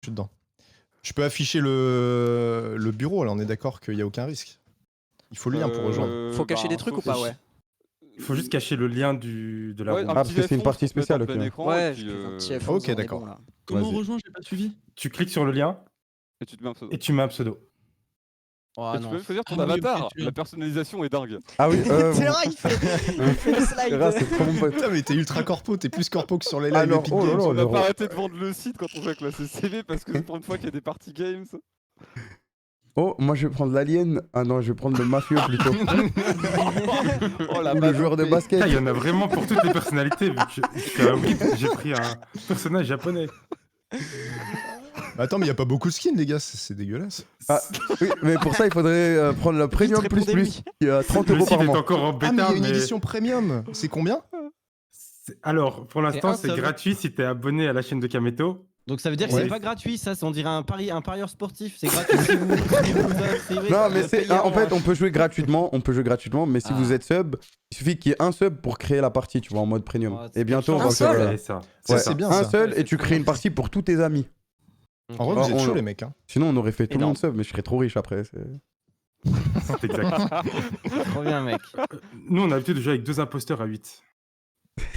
suis dedans. Je peux afficher le bureau, là, on est d'accord qu'il n'y a aucun risque. Il faut le lien pour rejoindre. Faut cacher des trucs ou pas, ouais. Il faut juste cacher le lien de la room. Ah, parce que c'est une partie spéciale, ok. Ouais, je clique un petit F11, Ok, on est d'accord. bon, là. Comment on Vas-y. rejoint? J'ai pas suivi. Tu cliques sur le lien Et tu te mets un pseudo. et tu mets un pseudo. Oh, Et tu non. peux même choisir ton Ah oui, avatar. ok, tu- La personnalisation est dingue. Ah oui, C'est vrai, il fait le slide. Terra, c'est trop mon pote. Putain, mais t'es ultra corpo, t'es plus corpo que sur les lives Alors, Epic oh là Games. là, On le va pas roi. arrêter de vendre le site quand on joue avec la CCV parce que pour une fois qu'il y a des party games. Oh, moi je vais prendre l'alien. Ah non, je vais prendre le mafieux plutôt. Oh la Ou le joueur de basket. Il y en a vraiment pour toutes les personnalités. Vu que c'est un whip, j'ai pris un personnage japonais. Attends, mais y a pas beaucoup de skins, les gars, c'est dégueulasse. Ah, oui, mais pour ça, il faudrait prendre le premium plus répondez-lui. qui est à 30 Le euros site par est mois. encore en Ah, mais bêta, il y a une mais édition premium. C'est combien? alors pour l'instant un c'est seul. gratuit si t'es abonné à la chaîne de Kameto. Donc ça veut dire que Ouais. c'est pas gratuit, ça, on dirait un parieur sportif. C'est gratuit si vous inscrivez, Non, mais payez c'est en fait, en- on peut jouer gratuitement, mais si Ah. vous êtes sub, il suffit qu'il y ait un sub pour créer la partie, tu vois, en mode premium. Oh, c'est Et bientôt, on Un va seul faire Ouais, ça. Ça, ouais, c'est bien, un ça. seul et tu crées une partie pour tous tes amis. En vrai, Oh, vous êtes on- chauds, les mecs. Hein. Sinon, on aurait fait tout le Énorme. monde sub, mais je serais trop riche après. C'est exact. Trop bien, mec. Nous on a l'habitude de jouer avec 2 imposteurs à 8.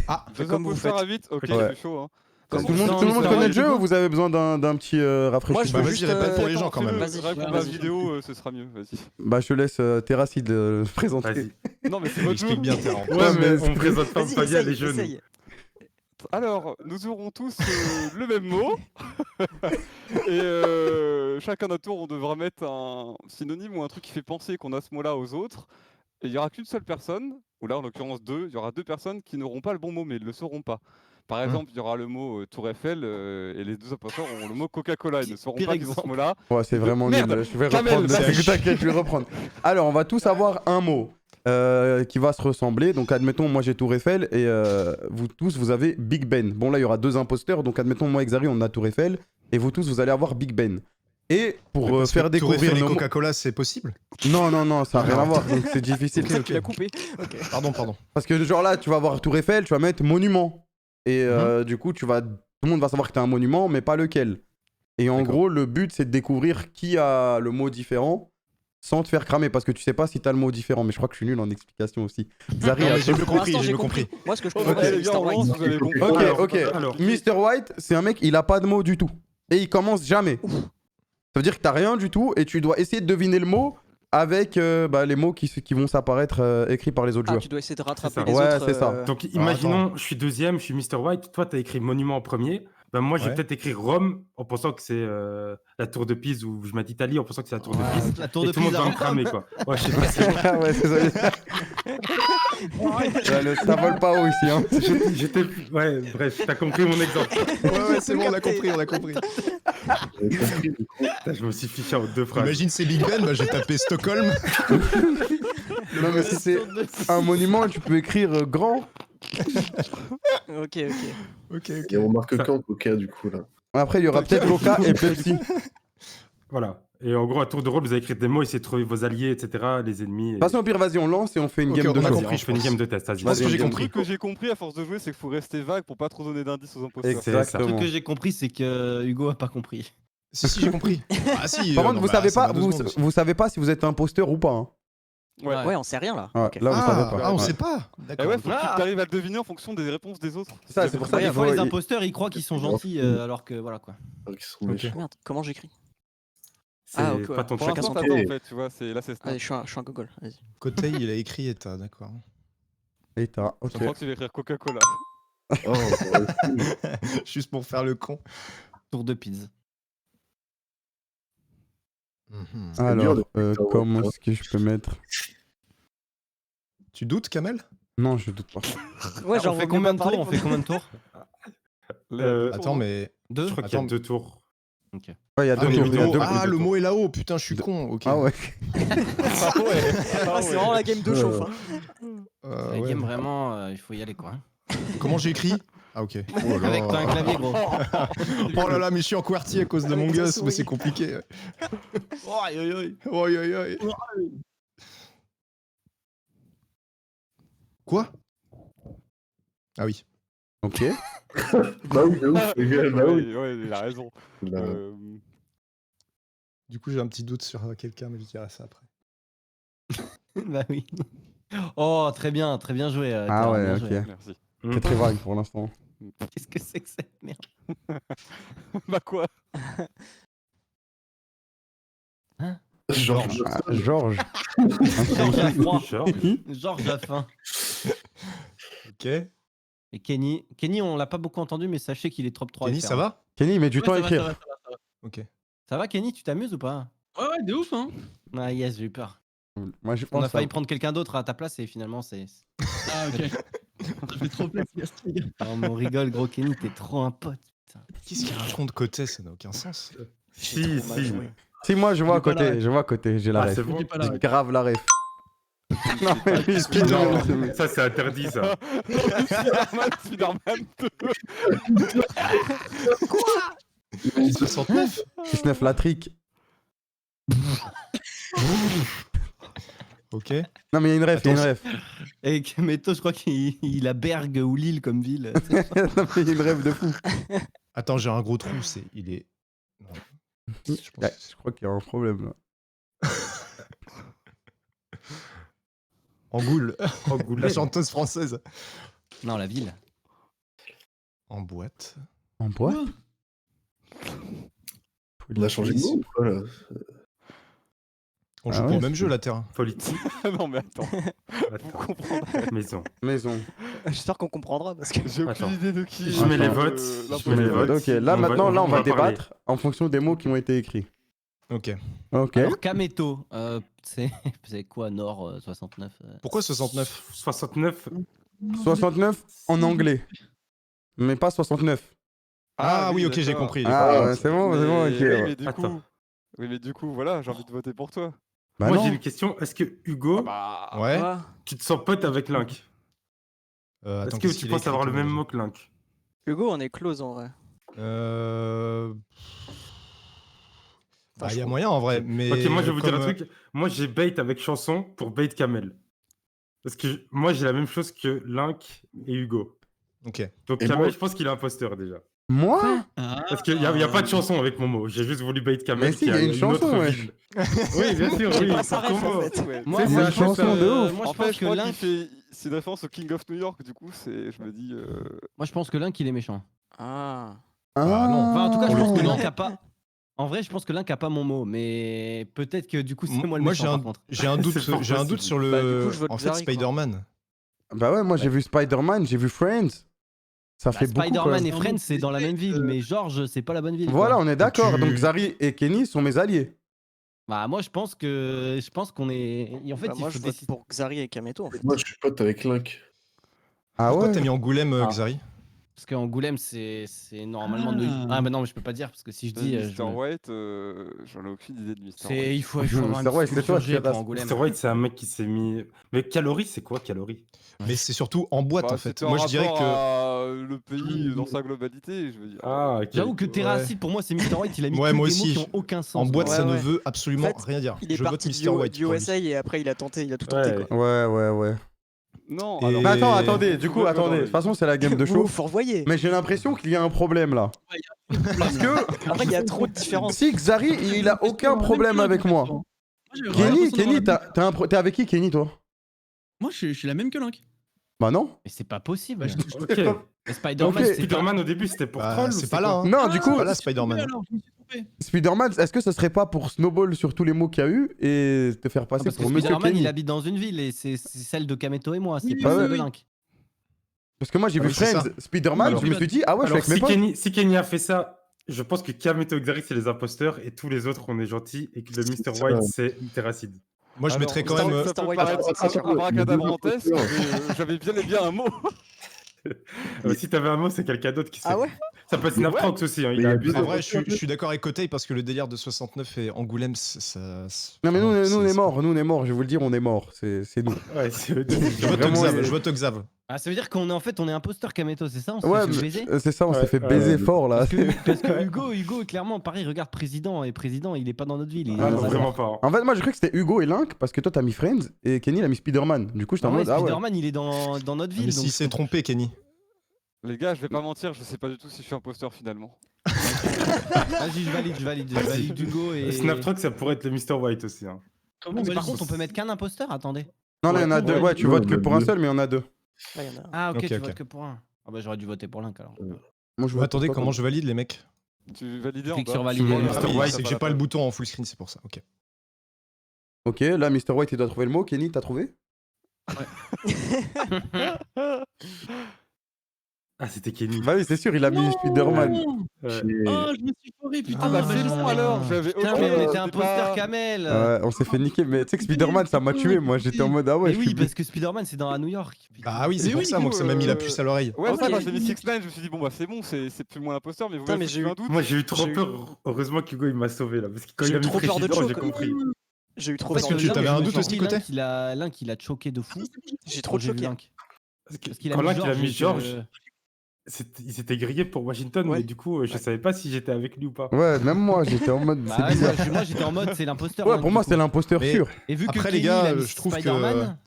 Ah, Deux comme vous imposteurs faites. à 8. Ok, Ouais. c'est chaud. Hein. Tout Toute le façon, monde, tout le monde ça connaît va, le jeu du ou coup vous avez besoin d'un petit Moi, je rafraîchissement veux vas-y, juste. répète pour les gens, quand même. Vas-y, Réponds à ouais, la vas-y. vidéo, ce sera mieux. Vas-y. Bah, je te laisse Terracid le présenter. Vas-y. Non, mais c'est votre jeu. explique bien, Terran. Ouais, mais mais- on présente pas Vas-y, bien les essaye, jeunes. essaye. Alors, nous aurons tous le même mot. Et chacun notre tour, on devra mettre un synonyme ou un truc qui fait penser qu'on a ce mot-là aux autres. Et il n'y aura qu'une seule personne, ou là en l'occurrence deux, il y aura deux personnes qui n'auront pas le bon mot, mais ils ne le sauront pas. Par exemple, il y aura le mot Tour Eiffel et les deux imposteurs auront le mot Coca-Cola. Ils ne sauront Pire pas qu'ils ont ce exemple. mot-là. Ouais, c'est vraiment nul. Merde, Je vais Kamel, reprendre. vas-y. T'inquiète, je vais reprendre. Alors, on va tous avoir un mot qui va se ressembler. Donc, admettons, moi j'ai Tour Eiffel et vous tous, vous avez Big Ben. Bon, là, il y aura deux imposteurs. Donc, admettons, moi et Xari, on a Tour Eiffel et vous tous, vous allez avoir Big Ben. Et pour Parce que faire Tour découvrir Eiffel et nos mots... Coca-Cola, c'est possible? Non, non, non, ça n'a rien à voir. Donc, c'est difficile. C'est ça que tu l'as coupé. Pardon, pardon. Parce que genre là, tu vas avoir Tour Eiffel, tu vas mettre monument. Et du coup, tout le monde va savoir que tu as un monument, mais pas lequel. Et en D'accord. gros, le but, c'est de découvrir qui a le mot différent sans te faire cramer. Parce que tu sais pas si tu as le mot différent. Mais je crois que je suis nul en explication aussi. Zari, Non, mais a- j'ai mieux Pour compris, l'instant, j'ai j'ai mieux compris. Moi, ce que je Ok, comprends, c'est les gars, Mr. on lance, White. vous allez Ok, comprendre. ok. Alors, Mr. White, c'est un mec, il a pas de mot du tout. Et il commence jamais. Ça veut dire que t'as rien du tout et tu dois essayer de deviner le mot avec les mots qui vont s'apparaître écrits par les autres Ah, joueurs. tu dois essayer de rattraper C'est ça. les Ouais, autres. c'est ça. Donc imaginons, je suis deuxième, je suis Mr. White, toi t'as écrit monument en premier. Ben moi je vais Ouais. peut-être écrire Rome en pensant que c'est la tour de Pise ou je m'attends Italie en pensant que c'est la tour de Pise. La tour Et de tout le monde Pise va à me cramer quoi. Ouais, je sais pas si Ouais, c'est ça. Ouais, ça vole pas haut ici. Hein. j'étais. Ouais, bref, t'as compris mon exemple. Ouais, c'est bon, on a compris, on a compris. Putain, je me suis fiché en deux phrases. Imagine c'est Big Ben, bah j'ai tapé Stockholm. Non, mais si c'est un monument, tu peux écrire grand. Ok, ok. Ok, Et on marque quand Coca du coup là. Après, il y aura peut-être Coca et Pepsi. Voilà. Et en gros, à tour de rôle, vous avez écrit des mots, essayez de trouver vos alliés, etc., les ennemis. De toute façon, au pire, vas-y, on lance et on fait une Ok, game de on a show. compris. On fait une game de test, vas-y. Moi, ce que j'ai Le compris. truc que j'ai compris à force de jouer, c'est qu'il faut rester vague pour pas trop donner d'indices aux imposteurs. C'est ça. Le truc que j'ai compris, c'est que Hugo a pas compris. Si, j'ai compris. Ah si. Par contre, non, vous bah, savez ça pas, va 2 vous, secondes aussi. vous savez pas si vous êtes imposteur ou pas. Hein. Ouais. Ouais, on sait rien là. Ouais, Ok. là, vous savez pas. Ah, on Ouais. sait pas. Et D'accord. ouais, faut que Ah. tu arrives à le deviner en fonction des réponses des autres. C'est ça, c'est pour ça Des qu'il fois, faut- les imposteurs, ils croient qu'ils sont gentils alors que voilà quoi. Alors qu'ils sont Ok. méchants. Merde, comment j'écris C'est Ah, ok, pas ton ouais. Pour truc. Chacun l'instant, son t'attends tour. en fait, tu vois, là c'est Allez, je suis un gogol. Vas-y. Côté, il a écrit état, d'accord. Et t'as, ok. Je crois que tu vas écrire Coca-Cola. Oh, ouais. Juste pour faire le con. Tour de Pise. Mhm. dur Alors, de faire ça, ouais. comment est-ce que je peux mettre... Tu doutes, Kamel? Non, je doute pas. Ouais, on fait combien de tours On fait combien de tours Attends, mais. Deux Je crois qu'il y a Attends. 2 tours. Ouais, il y a Ah, deux mais tours. le il y a mot- deux- ah, le tours. mot est là-haut, putain, je suis con. Ok. Ah ouais. Ah ouais. Ah, c'est vraiment la game de chauffe. La Ouais. game, vraiment, il faut y aller quoi. Comment j'ai écrit? Ah, ok. Oh là Avec là. un clavier gros. Oh là là, mais je suis en QWERTY à cause de Avec mon ta gosse, mais souris. c'est compliqué. Aïe aïe aïe. Oi, oi, oi. Quoi? Ah oui. Ok. Bah oui, de ouf, les gars, bah oui. Ouais, il a raison. Là, Du coup, j'ai un petit doute sur quelqu'un, mais je dirai ça après. Bah oui. Oh, très bien joué. Ah Clara, ouais, bien ok. joué. Merci. C'est très vague pour l'instant. Qu'est-ce que c'est que cette merde? Bah quoi? Georges. Ah, Georges. Georges a froid. Georges. Georges a faim. Ok. Et Kenny, on l'a pas beaucoup entendu, mais sachez qu'il est top 3. Kenny, ça va? Kenny, il met du Ouais, temps à ça va, écrire. ça va, ça va, ça va. Ok. Ça va, Kenny, tu t'amuses ou pas? Ouais, de ouf, hein. Ah yes, j'ai eu peur. Moi, je On pense a failli ça. prendre quelqu'un d'autre à ta place et finalement c'est... Ah, ok. Ça fait trop plaisir, Strig. Non, mais on rigole, gros Kenny, t'es trop un pote. Putain. Qu'est-ce qu'il raconte côté? Ça n'a aucun sens. Si, trop mal si. joué. Si, moi, je vois à J'ai pas la côté. ref. Je vois à côté. J'ai la Ah, ref. c'est bon. J'ai pas la J'ai ref. grave la ref. Non, mais lui, Spider-Man. Ça, c'est interdit, ça. Spider-Man 2. 69. 19 la trick. Ok. Non, mais il y a une ref, il y a une ref. Et Kameto, je crois qu'il a Bergue ou Lille comme ville. Non, mais il y a une ref de fou. Attends, j'ai un gros trou. Il est. Non. Je pense Ouais, que je crois qu'il y a un problème là. Angoulême. La Angoulême. chanteuse française. Non, la ville. En boîte. En boîte? On a changé de mot ou quoi, là? On Ah joue ouais, pour le même c'est- jeu, la Terre. Politique. Non mais attends, vous Attends. comprendrez. Maison. Maison. J'espère qu'on comprendra parce que. J'ai Attends. aucune idée de qui. Je mets les Attends. votes. l'imposteur. Je mets les votes. Ok, là On va- maintenant, là, on va parler. débattre en fonction des mots qui ont été écrits. Ok. Ok. Alors Kameto, c'est quoi Nord 69 Pourquoi 69? 69. 69 en anglais. Mais pas 69. Ah oui, ok, j'ai d'accord. compris. Ah, ouais, c'est bon, c'est bon, Mais- ok. oui, ouais. mais du coup, Attends. oui, mais du coup, voilà, j'ai envie de voter pour toi. Bah Moi, non. j'ai une question. Est-ce que Hugo, Bah, Ouais. Quoi tu te sens pote avec Link? Attends, Est-ce que qu'est-ce tu qu'il a penses écrit avoir le comme même déjà mot que Link? Hugo, on est close en vrai. Bah, il y a moyen en vrai, mais. Ok, moi je vais vous dire comme, un truc. Moi j'ai bait avec chanson pour bait Kamel. Parce que moi j'ai la même chose que Link et Hugo. Ok. Donc Et Kamel, moi- je pense qu'il est imposteur déjà. Moi? Ah. Parce qu'il n'y a pas de chanson avec mon mot. J'ai juste voulu bait Kamel. Mais si, il y a une chanson, autre ouais. ville. Oui, bien sûr, J'ai oui. pas sa par ref, en contre, fait. ouais. Moi, C'est moi, ça, je pense chanson que, de ouf. moi, En je pense fait, que je crois qu'il Link, fait. C'est une référence au King of New York, du coup, c'est. Je me dis. moi, je pense que Link, il est méchant. Ah. Ah, non. Enfin, en tout cas, je Pour le pense que coup, non. Link a pas. En vrai, je pense que Link a pas mon mot, mais peut-être que du coup, c'est moi le Moi, méchant par contre. j'ai un doute, C'est fort j'ai un doute possible. sur le. Bah, du coup, je vote en fait, Zari, quoi. Spider-Man. Bah ouais, moi j'ai vu Spider-Man, j'ai vu Friends. Ça fait beaucoup. quoi. Spider-Man et Friends, c'est dans la même ville, mais George, c'est pas la bonne ville. quoi. Voilà, on est d'accord. tu- Donc Zari et Kenny sont mes alliés. Bah, moi, je pense qu'on est. En fait, Bah, il moi, faut je vote décider. pour Xari et Kameto. En fait. Moi, je suis pote avec Link. Ah Pourquoi ouais? t'as mis Angoulême, Ah. Xari? Parce qu'Angoulême, c'est normalement. Ah, bah non, mais je peux pas dire parce que si je dis. Mr. White, j'en ai aucune idée de Mr. C'est. White. Il faut avoir un Mr. White, petit c'est toi, surgé c'est pour la- Angoulême. Mr. White, c'est un mec qui s'est mis. Mais calories, c'est quoi calories? Mais c'est surtout en boîte Bah, en fait. c'était Moi, en je dirais rapport que. à le pays dans sa globalité, je veux dire. Ah, ok. J'avoue que Terracid, pour moi, c'est Mr. White, il a mis Ouais, que moi des mots aussi. qui ont aucun sens. En boîte, quoi. ça Ouais, ne ouais. veut absolument En fait, rien dire. Il est Je vote parti Mr. White. du pour lui. USA et après il a tenté, il a tout tenté Ouais. quoi. Ouais. Non, Et- alors. Mais attends, Et- attendez, du coup, Ouais, attendez. non, De toute façon, c'est la game de Vous show. faut revoyer. Mais j'ai l'impression qu'il y a un problème là. Parce que Après, il y a trop de différences. si Xari, il a aucun problème avec moi. Kenny, t'es avec qui, Kenny, toi? Moi, je suis la même que Link. Bah non. Mais c'est pas possible. Bah, je- Ok. Mais Spider-Man, Ok. c'est pas... Spider-Man au début c'était pour Bah, troll. ou c'est pas là. quoi Hein. Non, du coup, C'est pas là, Je me suis trompé, Spider-Man. alors, je me suis trompé. Spider-Man, est-ce que ça serait pas pour snowball sur tous les mots qu'il y a eu et te faire passer Parce que pour Monsieur Spider-Man, Kenny? il habite dans une ville et c'est celle de Kameto et moi, c'est Oui, pas oui, celle de oui. Link. Parce que moi j'ai Ah vu oui, c'est Friends, ça. Spider-Man, Alors, je me suis dit, ah ouais, je Alors, suis avec mes potes. si Kenny a fait ça, je pense que Kameto et Xari c'est les imposteurs et tous les autres on est gentils et que le Mr. ça. White c'est Terracid. Moi, je Alors, mettrais quand ça- même. Ça peut Mr. White, paraître attends, abracadabrantesque, attends. mais j'avais bien et bien un mot. Si t'avais un mot, c'est quelqu'un d'autre qui sait. Ah ouais? Ça peut être Snaptrox aussi, hein, Mais il il y a a abusé. deux En vrai, je suis d'accord avec Kotei parce que le délire de 69 et Angoulême, ça. Non mais nous, enfin, on est c'est- morts, je vais vous le dire, on est morts, c'est nous. Ouais, c'est eux deux. Je vote Vraiment, Xav, il- je vote Xav. Ah, ça veut dire qu'on est en fait on est imposteur Kameto, c'est ça? On s'est Ouais, fait mais- baiser? c'est ça, on s'est Ouais, fait ouais, baiser ouais. fort là. Parce que Hugo, clairement, pareil, regarde président, et président, il est pas dans notre ville. Il est Ah dans non, la vraiment Nord. pas. En fait, moi j'ai cru que c'était Hugo et Link parce que toi t'as mis Friends et Kenny il a mis Spider-Man. Du coup, j'étais Ah en ouais, mode, ah ouais. Spider-Man, il est dans notre ville. Mais donc s'il s'est trompé, Kenny. Les gars, je vais pas mentir, je sais pas du tout si je suis imposteur finalement. Vas-y, je valide Hugo et. Snaptrox, ça pourrait être le Mr. White aussi. Hein. Comment Mais on par valide contre, on peut mettre qu'un imposteur. Attendez. Non, là, il y en a Ouais, deux. ouais, Ouais, tu ouais, votes on que a pour un deux. seul, mais il y en a deux. Ouais, y en a. Ah, ok, Ok, tu ok. votes que pour un. Ah bah j'aurais dû voter pour l'un alors. Moi, je Ouais, vote attendez, pour toi, comment je valide les mecs? Tu validais en Clique bas. sur valider. Ah Ah oui, oui, ouais, ça c'est que va j'ai pas la le peine. bouton en full screen, c'est pour ça. Ok. Ok, là, Mr. White, il doit trouver le mot. Kenny, t'as trouvé? Ah, c'était Kenny. Bah oui, c'est sûr, il a mis Spider-Man. Non Ouais. Oh, je me suis foiré, putain. Ah bah Ah, c'est bon alors, j'avais Putain, ok, mais on était c'était imposteur pas- Kamel. Ouais, on s'est fait niquer, mais tu sais que Spider-Man, ça m'a tué. Moi, j'étais en mode, ah ouais, Mais je oui, suis parce que Spider-Man c'est dans New York. Putain. Ah oui, c'est Mais pour oui, ça, moi, que ça m'a mis la puce à l'oreille. Ouais, Ok. ça, quand j'ai mis 6 9 je me suis dit, bon bah c'est bon, c'est plus moi l'imposteur, mais vous Putain, m'avez mais foutu un doute. Moi, j'ai eu trop J'ai eu- peur. Heureusement qu'Hugo, il m'a sauvé là. Parce que quand J'ai il a eu mis trop peur de président, Cho, j'ai quoi. compris. J'ai eu trop Parce peur que de tu t'avais Link. un doute aussi, côté L'un qui l'a choqué de fou. J'ai trop Quand j'ai vu choqué. Link. Parce que Parce qu'il a quand mis là qu'il a George mis et que- George, il s'était grillé pour Washington, Ouais. mais du coup, je Ouais. savais pas si j'étais avec lui ou pas. Ouais, même moi, j'étais en mode. Bah c'est ouais, bizarre. moi j'étais en mode c'est l'imposteur. Ouais, Link, pour du moi, coup. c'est l'imposteur Mais- sûr. Et vu que Après, les Kenny, gars, il a mis je trouve que- Spider-Man,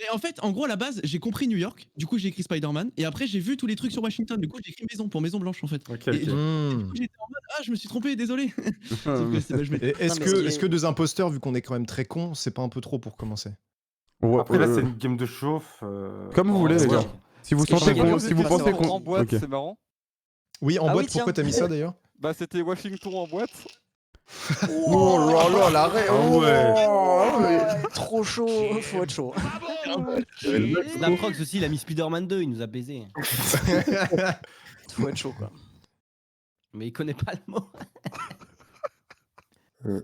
Et en fait, en gros, à la base, j'ai compris New York. Du coup, j'ai écrit Spider-Man. Et après, j'ai vu tous les trucs sur Washington. Du coup, j'ai écrit Maison pour Maison Blanche, en fait. Ok, Et- ok. Du coup, j'étais en mode, ah, je me suis trompé, désolé. Sauf que c'est pas- je m'étais- Et Est-ce Non, mais ce qui que, est-ce est- que deux imposteurs, vu qu'on est quand même très cons, c'est pas un peu trop pour commencer? Ouais, Après, là, c'est une game de chauffe. Comme vous voulez, les ouais. gars. Si vous Ce qui est sentez génial, qu'on. c'est Si vous que pensez ça qu'on. En boîte, Ok. c'est marrant. Oui, en Ah boîte, oui, pourquoi tiens. t'as mis ça d'ailleurs? Bah c'était Washington en boîte. Oh là là, l'arrêt. Ah ouais. Oh, ouais. Trop chaud, faut être chaud. J'avais le mec, Snaptrox aussi, il a mis Spider-Man 2, il nous a baisé. Faut être chaud, quoi. Mais il connaît pas le mot. Ouais.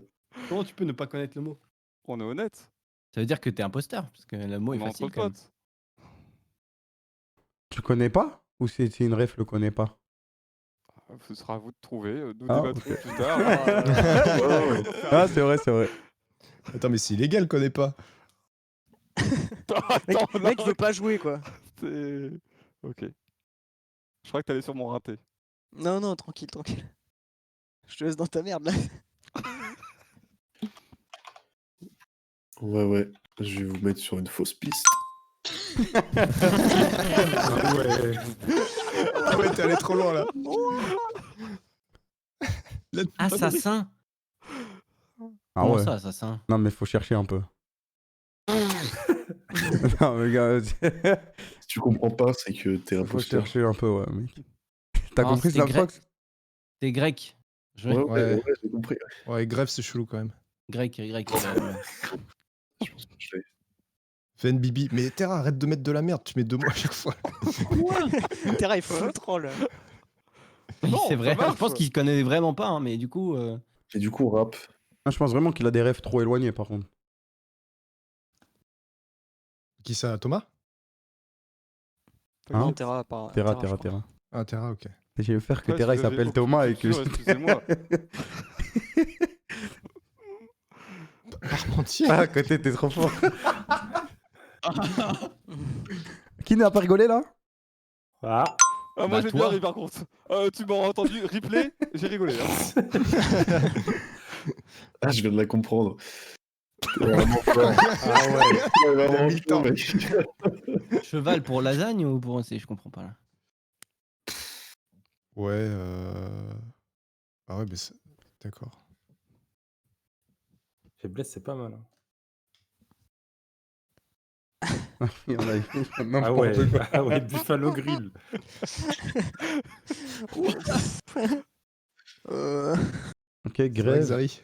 Comment tu peux ne pas connaître le mot? On est honnête. Ça veut dire que t'es imposteur, parce que le mot On est est entre facile quand même. potes. Tu connais pas? Ou c'est une ref, le connaît pas? Ce sera à vous de trouver. Nous Ah, débattrons plus tard. Ah, c'est vrai, c'est vrai. Attends, mais c'est illégal, le connaît pas. Mec, Attends, mec non, veut pas jouer, quoi. c'est- Ok. Je crois que t'allais sûrement rater. Non, non, tranquille, tranquille. Je te laisse dans ta merde, là. Ouais, ouais. Je vais vous mettre sur une fausse piste. Ah ouais. Ah ouais, t'es allé trop loin là. Assassin. Ah Comment ouais. ça, assassin? Non, mais faut chercher un peu. Non, mais gars, Si tu comprends pas, c'est que t'es faut imposteur. chercher un peu, ouais, mec. T'as Non, compris, c'était Snaptrox? T'es grec. Je... Ouais, ouais, Ouais. ouais, j'ai compris. Ouais, grève, c'est chelou quand même. Grec. Je pense que je l'ai. Fais une bibi. Mais Terra, arrête de mettre de la merde, tu mets 2 mots à chaque fois. Terra, il faut full troll. Oui, Non, c'est ça vrai. marche. Je pense qu'il connaît vraiment pas, hein, mais du coup. Et du coup, on rappe. Ah, je pense vraiment qu'il a des rêves trop éloignés, par contre. Qui ça, Thomas? Hein Non, Terra, pas. Terra, je Terra, crois. Terra. Ah, Terra, ok. Et j'ai faire que Ouais, Terra, il si vous avez s'appelle aucune Thomas et que. culture, excusez-moi. Parmentier. Ah, à côté, t'es trop fort. Qui n'a pas rigolé là? Ah. Ah, moi Bah, j'ai toi. bien ri par contre. Tu m'auras entendu replay, j'ai rigolé. Hein. Ah, je viens de la comprendre. T'es vraiment fort. Ah ouais. T'es vraiment mis le temps. fort, mec. Cheval pour lasagne ou pour. Je comprends pas là. Ouais, ah ouais, mais c'est... D'accord. Faiblesse, c'est pas mal. Hein. Il y en a, Ah n'importe ouais. quoi. Ah ouais, Buffalo Grill. Ok, C'est vrai, grève. Zari.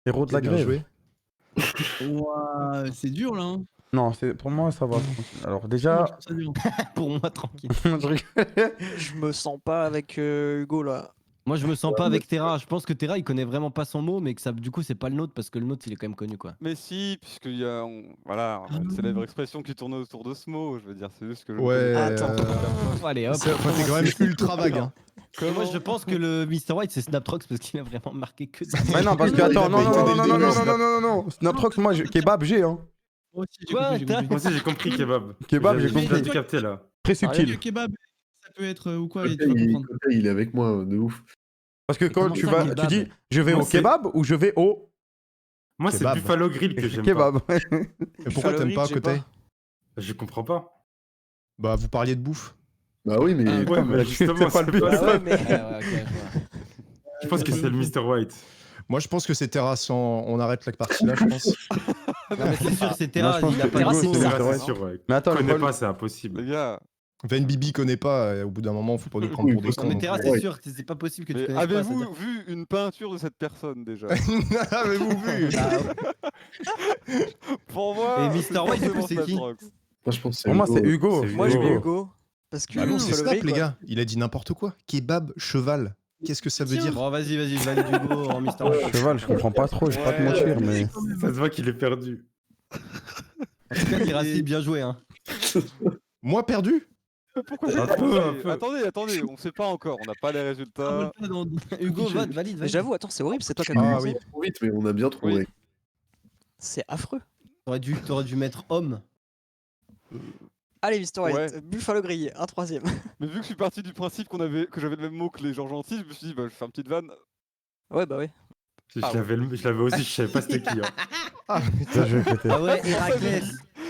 Héros de la Bien grève. joué. Ouah, c'est dur là. Hein. Non, pour moi, ça va. Alors, déjà. Je trouve ça dur. Pour moi, tranquille. je rigole. Je me sens pas avec Hugo, là. Moi, je me sens pas avec Terra. Je pense que Terra, il connaît vraiment pas son mot, mais que ça, du coup, c'est pas le nôtre parce que le nôtre, il est quand même connu, quoi. Mais si, puisqu'il y a voilà, une célèbre expression qui tourne autour de ce mot, je veux dire, c'est juste que je Ouais. Attends. Allez, hop. Enfin, t'es quand même ultra vague. Hein. Et moi, je pense que le Mr. White, c'est Snaptrox parce qu'il a vraiment marqué que des Mais non, parce que, Il a attends, non, non, été non, dès le non, non, début, non, Snap. non, non, non, non. Snaptrox, moi, kebab, j'ai, hein. Moi aussi, j'ai Quoi, compris, j'ai t'as- compris. Moi aussi, j'ai compris kebab. Kebab, j'ai J'avais compris. tout capté là. Très Le subtil. kebab, ça peut être ou quoi, et Côté, tu vas comprendre. il est avec moi, de ouf. Parce que quand comment tu ça, vas, kebab? tu dis, je vais Moi, au c'est- kebab ou je vais au Moi, c'est Kebab. Buffalo Grill que j'aime pas. kebab. Et pourquoi Buffalo t'aimes pas à Grill, j'ai côté? pas. Je comprends pas. Bah, vous parliez de bouffe. Bah oui, mais. Ah, Ouais, mais justement, c'est pas c'est le but. pas Ah ça. ouais, mais. Ouais, ouais, ok, je vois. Je pense que c'est le Mr. White. Moi, je pense que c'est terrassant. On arrête la partie là, je pense. Non, mais c'est sûr, c'est Moi, Terra, je pense il a que pas Terra, de c'est mots. bizarre. C'est Ouais. sûr, ouais. Mais attends, Je le connais problème- pas, c'est impossible. Les gars, Bibi connaît pas, et au bout d'un moment, faut pas nous prendre pour des Oui, cons. Non, mais non Terra, plus. c'est sûr, c'est pas possible que tu mais connaisses pas. avez-vous c'est-à-dire- vu une peinture de cette personne déjà Avez-vous vu Pour moi, Et Mr. c'est White, du coup, forcément c'est qui Sandrox. Moi, je pense que Pour moi, c'est Hugo. C'est Moi, je mets Hugo. Hugo. Parce que. Bah non, c'est le Snap, gris, les quoi. gars. Il a dit n'importe quoi. Kebab, cheval. Qu'est-ce que ça veut dire? Bon, vas-y, je valide Hugo en Mr. White. Cheval, je comprends pas trop, je vais pas te Ouais. mentir, mais. Ça se voit qu'il est perdu. En tout cas, Irassi, bien joué, hein. Moi perdu? Pourquoi Un j'ai peu, pensé- un peu. Attendez, on sait pas encore, on n'a pas les résultats. Hugo, vote, valide, Mais valide. j'avoue, attends, c'est horrible, c'est toi qui as Ah commencé. oui. trop vite, mais on a bien trouvé. Oui. C'est affreux. T'aurais dû mettre homme. Allez, Mr. White, Ouais. Buffalo Grill, un troisième. Mais vu que je suis parti du principe que j'avais le même mot que les gens gentils, je me suis dit, bah, je fais une petite vanne. Ouais, bah ouais. Je Ah, l'avais aussi, je savais pas c'était qui. Hein. Ça, je vais péter. Ah ouais, Héraclès.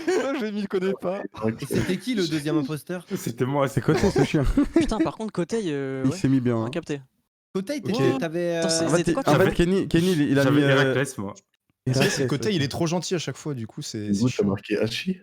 Je m'y connais pas. Et c'était qui le deuxième imposteur? C'était moi, C'est côté ce chien. Putain, par contre, Kotei, Il ouais, s'est mis bien. on a hein. capté. Côté, Ok. t'avais. Attends, c'est- En fait, C'était quoi, en tu fait, Kenny, il a mis. J'avais Héraclès, moi. Héraclès, Côté, ouais. il est trop gentil à chaque fois, du coup, c'est Hugo, t'as chiant. marqué Hachi.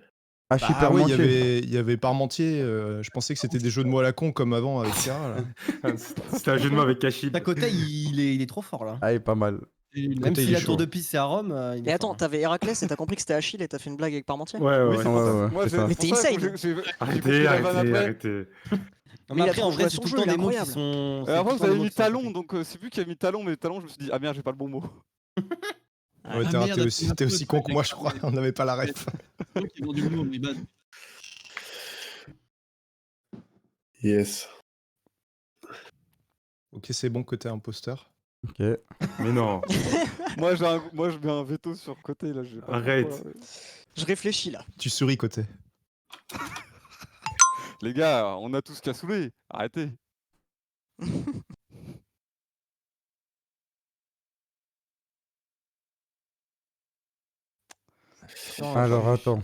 Ah, Ah super oui, manqué. il y avait Parmentier. Je pensais que c'était des jeux de mots à la con comme avant avec Terra. Là. C'était un jeu de mots avec Kashib. Ta Côté, il est trop fort là. Ah, il est pas mal. Même Côté, si il est la tour chaud. de piste c'est à Rome. Il est Mais attends, fort, hein. t'avais Héraclès et t'as compris que c'était Achille et t'as fait une blague avec Parmentier? Ouais, ouais, Oui, ouais. c'est pour ça. ouais, Moi, c'est j'ai- ça. Mais c'est t'es pour ça que insane. j'ai compris Arrêtez, la vanne arrêtez, après. arrêtez. Non, Mais mais la après, en vrai, c'est conjuration tout le jeu, temps il est des mots qui incroyable. sont. Et après, c'est tout vous le temps avez des mots mis qui sont talon, compliqués. donc c'est plus qui a mis talon, mais talon, je me suis dit, ah merde, j'ai pas le bon mot. Ouais, Ah, Terra, merde, t'es attends, aussi con que moi, je crois. On n'avait pas la ref. C'est toi qui vends du mot, mais bad. Yes. Ok, c'est bon, côté imposteur. Ok. Mais non. Moi, je mets un veto sur le côté, là. J'ai pas Arrête. pourquoi. Je réfléchis là. Tu souris, côté. Les gars, on a tous cassoulet. Arrêtez. Alors, attends.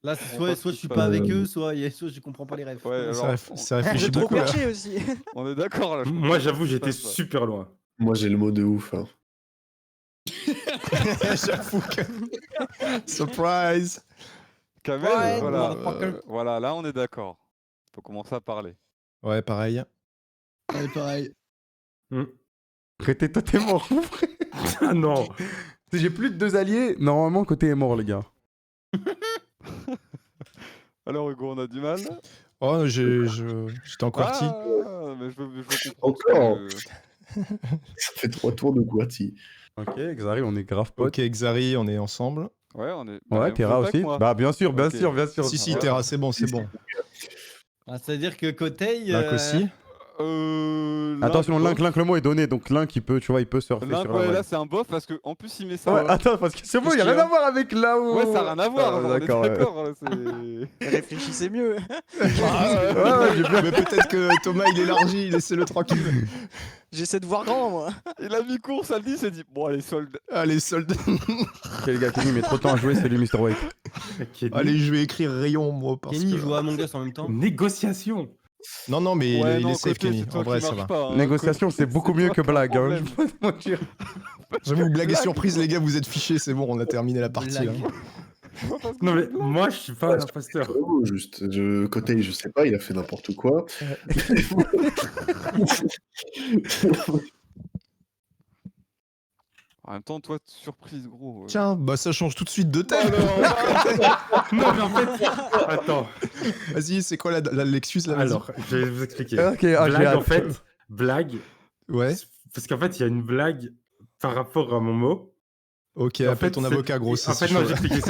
Là, c'est On soit je suis passe- pas avec eux, soit je comprends pas les rêves. Ouais, Ça, alors, ça réfléchit J'ai trop beaucoup, là. perché aussi. on est d'accord là. je Moi, comprends j'avoue, pas ce qui j'étais se passe, là. super loin. Moi, j'ai le mot de ouf. Hein. J'avoue que. Surprise! Kamel, Ouais, voilà. motherfucker. Voilà, là, on est d'accord. Faut commencer à parler. Ouais, pareil. Ouais, pareil. Côté, toi, t'es mort. Ah non. Si j'ai plus de 2 alliés, normalement, côté est mort, les gars. Alors, Hugo, on a du mal. Oh, j'étais en QWERTY. Mais je veux comprendre. Encore. parce que- Ça fait 3 tours de QWERTY. Ok, Xari, on est grave potes. Ok, Xari, on est ensemble. Ouais, on est. Ouais, vous Terra êtes avec aussi. moi. Bah, bien sûr, bien Ok. sûr, bien sûr. Si, si, Ouais. Terra, c'est bon, c'est bon. Ah, c'est-à-dire que Côté. Link aussi. Attention, Link, Link, le mot est donné, donc Link, il peut, tu vois, il peut surfer Link, sur la ouais, vague. là, c'est un bof parce que en plus, il met ça. Ouais, attends, parce que c'est bon, Qu'est-ce il y a qu'il y rien a à voir avec là où. Ouais, ça n'a rien à voir. Ah, on est d'accord, ouais. d'accord. Là, c'est- Réfléchissez mieux. Ouais, ouais, j'ai bien. Mais peut-être que Thomas, il élargit, laissez-le tranquille. J'essaie de voir grand, moi. Il a mis course, elle dit, s'est dit, bon, allez, solde. Allez, solde. Ok, les gars, Kenny met trop de temps à jouer, c'est lui, Mr. White. Allez, je vais écrire rayon, moi. Parce Kenny que... joue à Among Us en même temps. Négociation. Non, non, mais Ouais, il non, est safe, côté, Kenny. c'est toi En vrai, qui ça marche va. pas, hein. Négociation, Côté, c'est beaucoup c'est mieux toi que qui as blague, hein, problème. je vais pas te mentir. J'avoue, blague et surprise, les gars, vous êtes fichés, c'est bon, on a terminé la partie. Blague. Là. Non, mais moi, je suis pas un imposteur. Oh, juste, côté, je sais pas, il a fait n'importe quoi. En même temps, toi, surprise, gros. Tiens, bah ça change tout de suite de thème. Non, mais en fait, attends. Vas-y, c'est quoi l'excuse là? Vas-y. Alors, je vais vous expliquer. Ok, ah, j'ai Blague, hâte. en fait, blague. Ouais. Parce qu'en fait, il y a une blague par rapport à mon mot. Ok, En appelle fait, ton c'est- avocat, gros. c'est En fait, chaud, non, là. j'explique.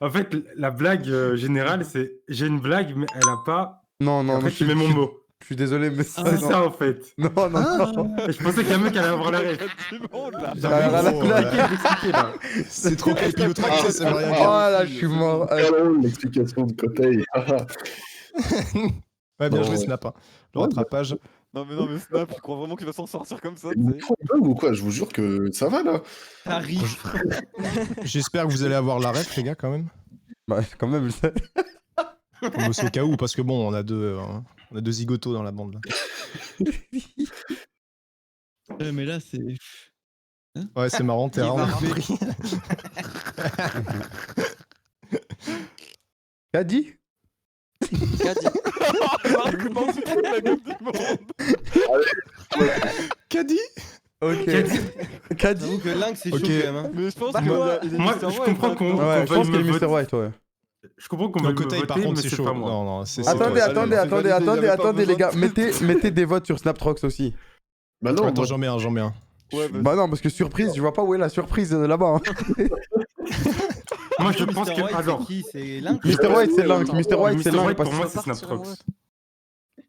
En fait, la blague générale, c'est j'ai une blague, mais elle a pas. Non, non, En non, fait, tu mets mon mot. je suis désolé, mais C'est non. ça, en fait. Non, non, non. Et je pensais qu'un mec allait avoir la règle. Du monde, là. Ah, Gros, Expliquez, là. C'est trop capillotracté, ça veut rien Oh dire. là, je suis mort. Très drôle l'explication de côté. Ouais, bien Bon, joué, ouais. Snap. hein. Le Ouais, rattrapage. Non, mais Snap, tu crois vraiment qu'il va s'en sortir comme ça, tu Vous sais faites pas ou quoi? Je vous jure que ça va là. T'arrives. J'espère que vous allez avoir la ref, les gars, quand même. Bah, quand même, je sais. Mais c'est au cas où, parce que bon, on a deux zigotos dans la bande là. Mais là, c'est. Ouais, c'est marrant, t'es Qui va rarement rapper. pris. Qu'a dit Caddy. Marc, non, tu fous la gueule du monde. Qu'a dit? Ok. Qu'a dit J'avoue que Lynx, c'est Ok. chaud quand même. Hein. Mais je pense Bah, que moi, il est moi, Mr. je White comprends qu'on- maintenant. Ouais, je pense me qu'il est vote. Mr. White, ouais. Je comprends qu'on Non, veuille me Kotei, par voter, contre, mais c'est c'est chaud. pas moi. Non, non, c'est Attendez, toi. attendez, c'est attendez, validé, attendez, y avait pas attendez les besoin gars. Mettez des votes sur Snaptrox aussi. Bah non, Attends, moi, j'en mets un. Ouais, vas-y. Bah non, parce que surprise, je vois pas où est la surprise là-bas. hein. Moi, je Mr. pense que. White, Alors, c'est qui? C'est Lynx? Mr. White, c'est Lynx. Attends. Mr. White, c'est Mr. Lynx. White, parce pour moi, que- c'est Snaptrox.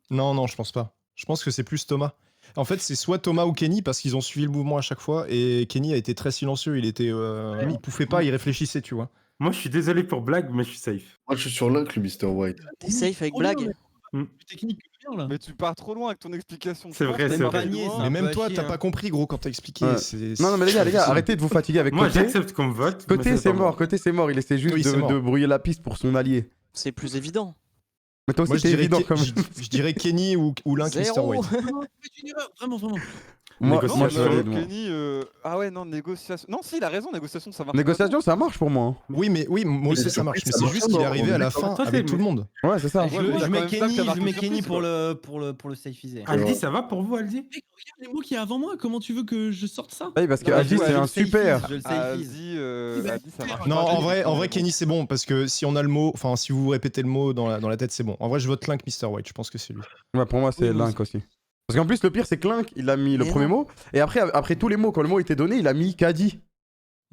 Non, je pense pas. Je pense que c'est plus Thomas. En fait, c'est soit Thomas ou Kenny parce qu'ils ont suivi le mouvement à chaque fois et Kenny a été très silencieux. Il pouffait pas, il réfléchissait, tu vois. Moi, je suis désolé pour blague, mais je suis safe. moi, je suis sur l'inclus, Mr. White. T'es safe avec Trop bien, blague. mais plus technique que bien là. Mais tu pars trop loin avec ton explication. C'est vrai, Je c'est pense que vrai. tu vas Panier, loin. c'est Mais un même peu toi, à chier, t'as hein. pas compris, gros, quand t'as expliqué. Ouais. c'est- Non, mais les gars, c'est- arrêtez de vous fatiguer avec Moi, Côté. j'accepte qu'on me vote. mais Côté, c'est c'est pas moi. mort. Côté, c'est mort. Il essaie juste Oui, c'est de mort. brouiller la piste pour son allié. C'est plus évident. Mais toi aussi, Moi, je t'es dirais, évident Ke- quand même. je dirais Kenny ou Lynx Mr. Zéro. White. Non, c'est une erreur, vraiment. Moi, Négociation. moi, je Non, valide, moi. Kenny, ah ouais, non, négociation. Non, si, il a raison, négociation, ça marche. Négociation, ça marche pour moi. hein. Oui, moi aussi, Mais ça marche. Mais ça c'est marche juste qu'il est pas, arrivé on à est la d'accord. fin Toi, avec t'es- tout le monde. Ouais, c'est ça. Je, Ouais, mais je t'as mets quand même Kenny, pas je mets de Kenny surprise, pour le safiser. Aldi, ça va pour vous, Aldi? Mec, regarde les mots qu'il y a avant moi, comment tu veux que je sorte ça? Oui, parce que Non, Aldi, je c'est le un safeise, super. Je le Ah, safeise. Aldi, ça marche. Non, pas. en vrai, Kenny, c'est bon parce que si on a le mot, enfin, si vous répétez le mot dans la tête, c'est bon. En vrai, je vote Lynx Mr. White. Je pense que c'est lui. Ouais, pour moi, c'est Oui, moi Link aussi. Parce qu'en plus, le pire, c'est que Link, il a mis le Mais premier non. mot. Et après tous les mots, quand le mot était donné, il a mis Kadi.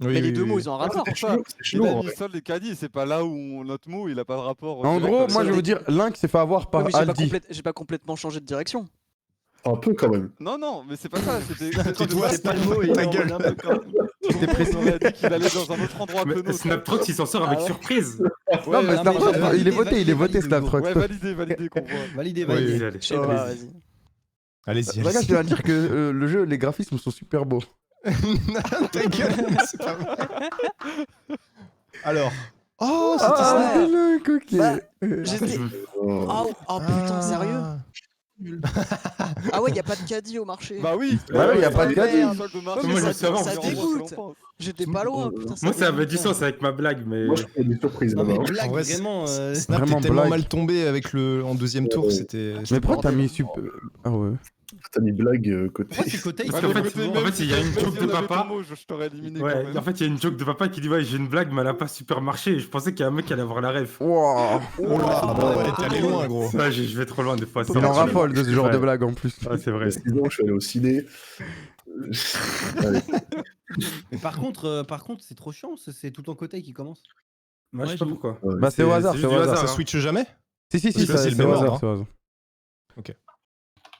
Oui, Mais les oui, deux oui, mots, oui. ils ont un rapport. C'est C'est ça. chelou, c'est Il chelou, a en mis vrai. seul les caddies, c'est pas là où notre mot, il a pas de rapport. En direct gros, avec moi, ça. je veux dire, Link s'est fait avoir par Ouais, mais Aldi. j'ai pas complètement changé de direction. Un peu quand même. Non, mais c'est pas ça, c'était. Tais-toi, C'est pas le mot, il ta est en gueule. mode un peu comme- C'était précis. On aurait dit qu'il allait dans un autre endroit que le Mais nôtre. Snaptrox, il s'en sort avec Ah ouais. surprise. Non, mais non, mais Snaptrox, validé, il est voté, validé, voté, Snaptrox. Ouais, validé, qu'on voit. Validé, Oui, validé. Allez, Je sais pas, allez-y. vas-y. Allez-y. Regarde, je viens de dire que le jeu, les graphismes sont super beaux. Ta gueule, c'est pas vrai. Alors. Oh, c'était Ah, ça. c'est Link, ok. Bah, Euh, J'étais. Oh. Oh putain, sérieux? Nul. Ah ouais, y a pas de caddie au marché. Bah oui. Bah oui, y a pas de caddie. Merde. Solde de Ouais, marché, mais Moi, je ça- veux savoir, ça parce que- dégoûte. J'étais pas loin, putain. Moi, ça avait dégoûte. du sens avec ma blague, mais. Moi, je fais des surprises Non, mais là-bas. blague, En vrai, vraiment. Snap, Vraiment t'es tellement blague. mal tombé avec en deuxième tour, c'était. Mais pourquoi t'as mis super. Ah ouais. T'as mis blague côté. Pourquoi c'est côté Parce qu'en fait, il y a une joke de papa. Je t'aurais éliminé quand Ouais, même. en fait, il y a une joke de papa qui dit ouais, j'ai une blague, mais elle a pas super marché. Et je pensais qu'il y a un mec qui allait avoir la ref. Wow. Oh là, ouais, t'es allé loin, gros. Ouais, je vais trop loin des fois. Il en raffole de ce genre Ouais. de blague en plus. Ouais, c'est Il y vrai. a 6 ans, je suis allé au ciné. Allez. Mais par contre, c'est trop chiant, c'est tout en côté qui commence. Moi, je sais pas pourquoi. Bah, c'est au hasard, juste c'est au du hasard. Ça hein. switch jamais? Si, Parce que là, c'est le c'est au même hasard, ordre, c'est au hasard. Ok.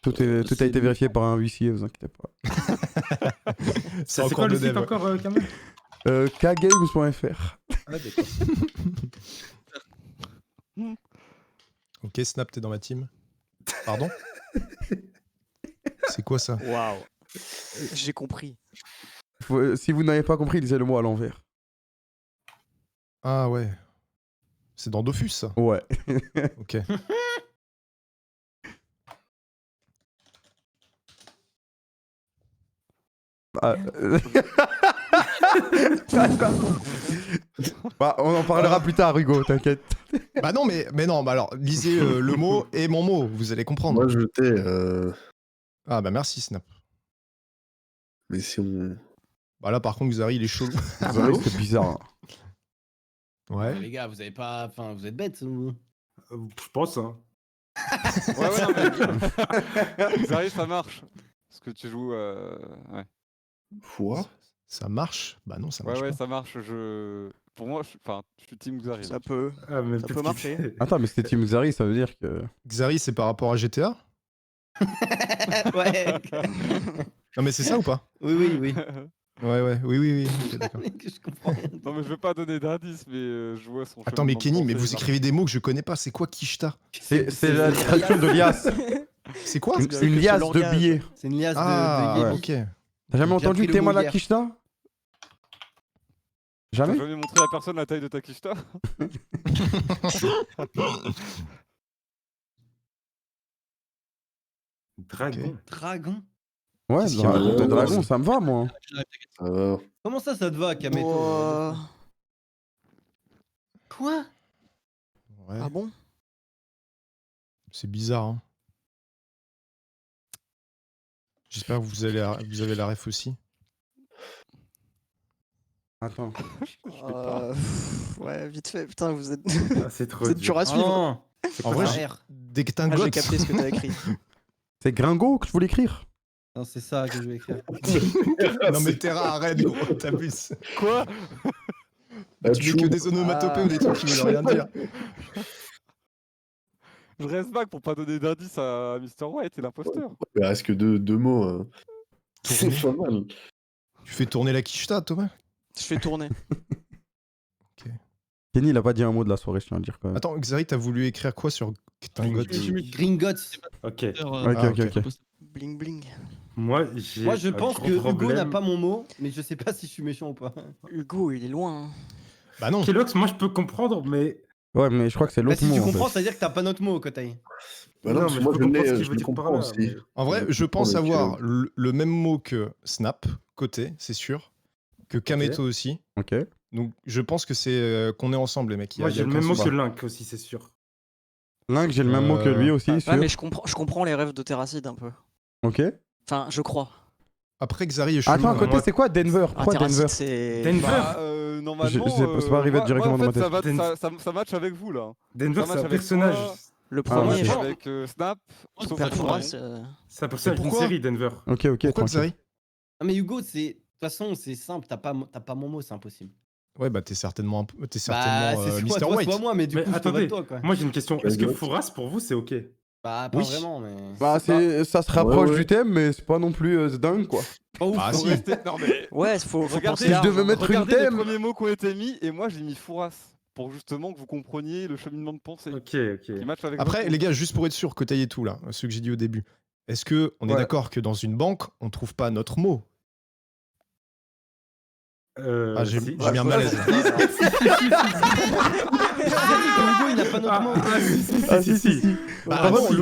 Tout a été vérifié par un huissier, vous inquiétez pas. C'est C'est quoi encore le de site dev. encore, Kamel kgames.fr. Ok, Snap, t'es dans ma team. Pardon? C'est quoi ça? Waouh. J'ai compris. Si vous n'avez pas compris, lisez le mot à l'envers. Ah ouais. C'est dans Dofus, ça. Ouais. Ok. Ah, bah, on en parlera plus tard, Hugo, t'inquiète. Bah non, mais non, bah alors, lisez le mot et mon mot, vous allez comprendre. Moi, je t'ai. Ah bah merci, Snap. Mais si on. Bah là, par contre, Xari, il est chelou. C'est bizarre. hein. Ouais. Les gars, vous avez pas. Enfin, vous êtes bêtes. Ou... Je pense, hein. Ouais, non, mais. Xari, ça marche. Parce que tu joues. Ouais, Quoi? Ça marche? Bah non, ça marche ouais, pas. ça marche. Pour moi, je suis team Xari. Ça peut. Ah, mais Ça peut-être peut marcher. qu'il- Attends, mais c'était Team Xari, ça veut dire que. Xari, c'est par rapport à GTA? ouais. Non mais c'est ça ou pas? Oui. Ouais, oui. Ok, d'accord. Je comprends rien. Non, mais je vais pas donner d'indice, mais je vois son. Attends, mais cheminement de Kenny, mais pensée, vous ça. écrivez des mots que je connais pas. C'est quoi Kishta? C'est la traduction de liasse. C'est quoi? Une liasse de billets. C'est une liasse Ah, de ok. T'as jamais J'ai entendu appris le Tema mot la hier. Kishta? T'as Jamais jamais montré à personne la taille de ta quicheta? Dragon. Dragon. Ouais, Qu'est-ce qu'il y a de là dragon, ça me va, moi. Ça va. Comment ça te va, Kameto Oh, Quoi? Ouais, Ah bon? c'est bizarre. Hein. J'espère que vous avez la ref aussi. Attends. Ouais, vite fait. Putain, vous êtes, Ah, c'est trop vous être dur. dur à Ah suivre. non. En vrai, Ah, R. dès que t'as un Ah, j'ai goth. capté ce que t'as écrit. C'est Gringo que je voulais écrire. Non, c'est ça que je vais écrire. Non mais Terra, arrête gros, t'abuses. Quoi? Tu mets que des onomatopées ou des trucs qui veulent rien dire. Je reste vague pour pas donner d'indice à Mr. White et l'imposteur. Il reste que deux mots. Hein. C'est pas mal. Tu fais tourner la quicheta, Thomas? Je fais tourner. Kenny, il a pas dit un mot de la soirée, je tiens à le dire quand même. Attends, Xari, t'as voulu écrire quoi sur Gringoth? Gringotts. Ok. Ok. Bling bling. Moi, j'ai. Moi, je un pense gros que Hugo problème. n'a pas mon mot, mais je sais pas si je suis méchant ou pas. Hugo, il est loin. Hein. Bah non. Kelox, moi, je peux comprendre, mais. Ouais, mais je crois que c'est Bah, l'autre si mot. tu en comprends, fait. ça veut dire que t'as pas notre mot, Kotai. Bah non, parce que moi je peux comprendre ce je qu'il veut le dire par comprends là, aussi. mais- En vrai, je comprends pense le avoir le même mot que Snap, côté, c'est sûr. Que Kameto aussi. Ok. Donc je pense que c'est qu'on est ensemble, les mecs. Il y a- Moi, il y a j'ai le aucun même mot souci. que Link aussi, c'est sûr. Link, j'ai le même mot que lui aussi, Ouais, sûr. mais je comprends les rêves de Terracide un peu. Ok. Enfin, je crois. Après, Xari est chelou. Attends, à hein. côté, moi- c'est quoi Denver? Ah, Pourquoi Terracide, Denver? c'est. Denver. Bah, normalement. c'est pas arrivé moi, directement en dans fait, ma tête. ça match avec vous là. Denver, Ça c'est match un avec personnage. toi. Le Ah, premier, ok. je Avec Snap. sauf Super la fin. Fouras, C'est un personnage d'une pourquoi série, Denver. Ok, Pourquoi tranquille. Xari? Ah, mais Hugo, c'est. De toute façon, c'est simple, t'as pas mon mot, c'est impossible. Ouais, bah t'es certainement, Bah, t'es c'est Mr. soit toi, White. soit moi, mais du Mais coup, je te attendez, vote toi, quoi. moi j'ai une question. Est-ce que Quel Fouras, pour vous, c'est ok? Bah, pas Oui. vraiment, mais. Bah, ça se rapproche du thème, mais c'est pas non plus dingue, quoi. Pas ouf. Ah, Faut si. rester- Non mais. Ouais, faut Regardez, penser Si je large, devais hein. mettre une Regardez les thème. premiers mots qui ont été mis et moi j'ai mis Fouras pour justement que vous compreniez le cheminement de pensée Ok, qui ok. match avec Après, votre les gars, juste pour être sûr, Kotai et tout, là, ce que j'ai dit au début, est-ce que on est Ouais. d'accord que dans une banque, on trouve pas notre mot? Ah, j'ai si. mis un malaise. Hugo, il n'a pas notre mot. Ah, si. Bah Par non, contre,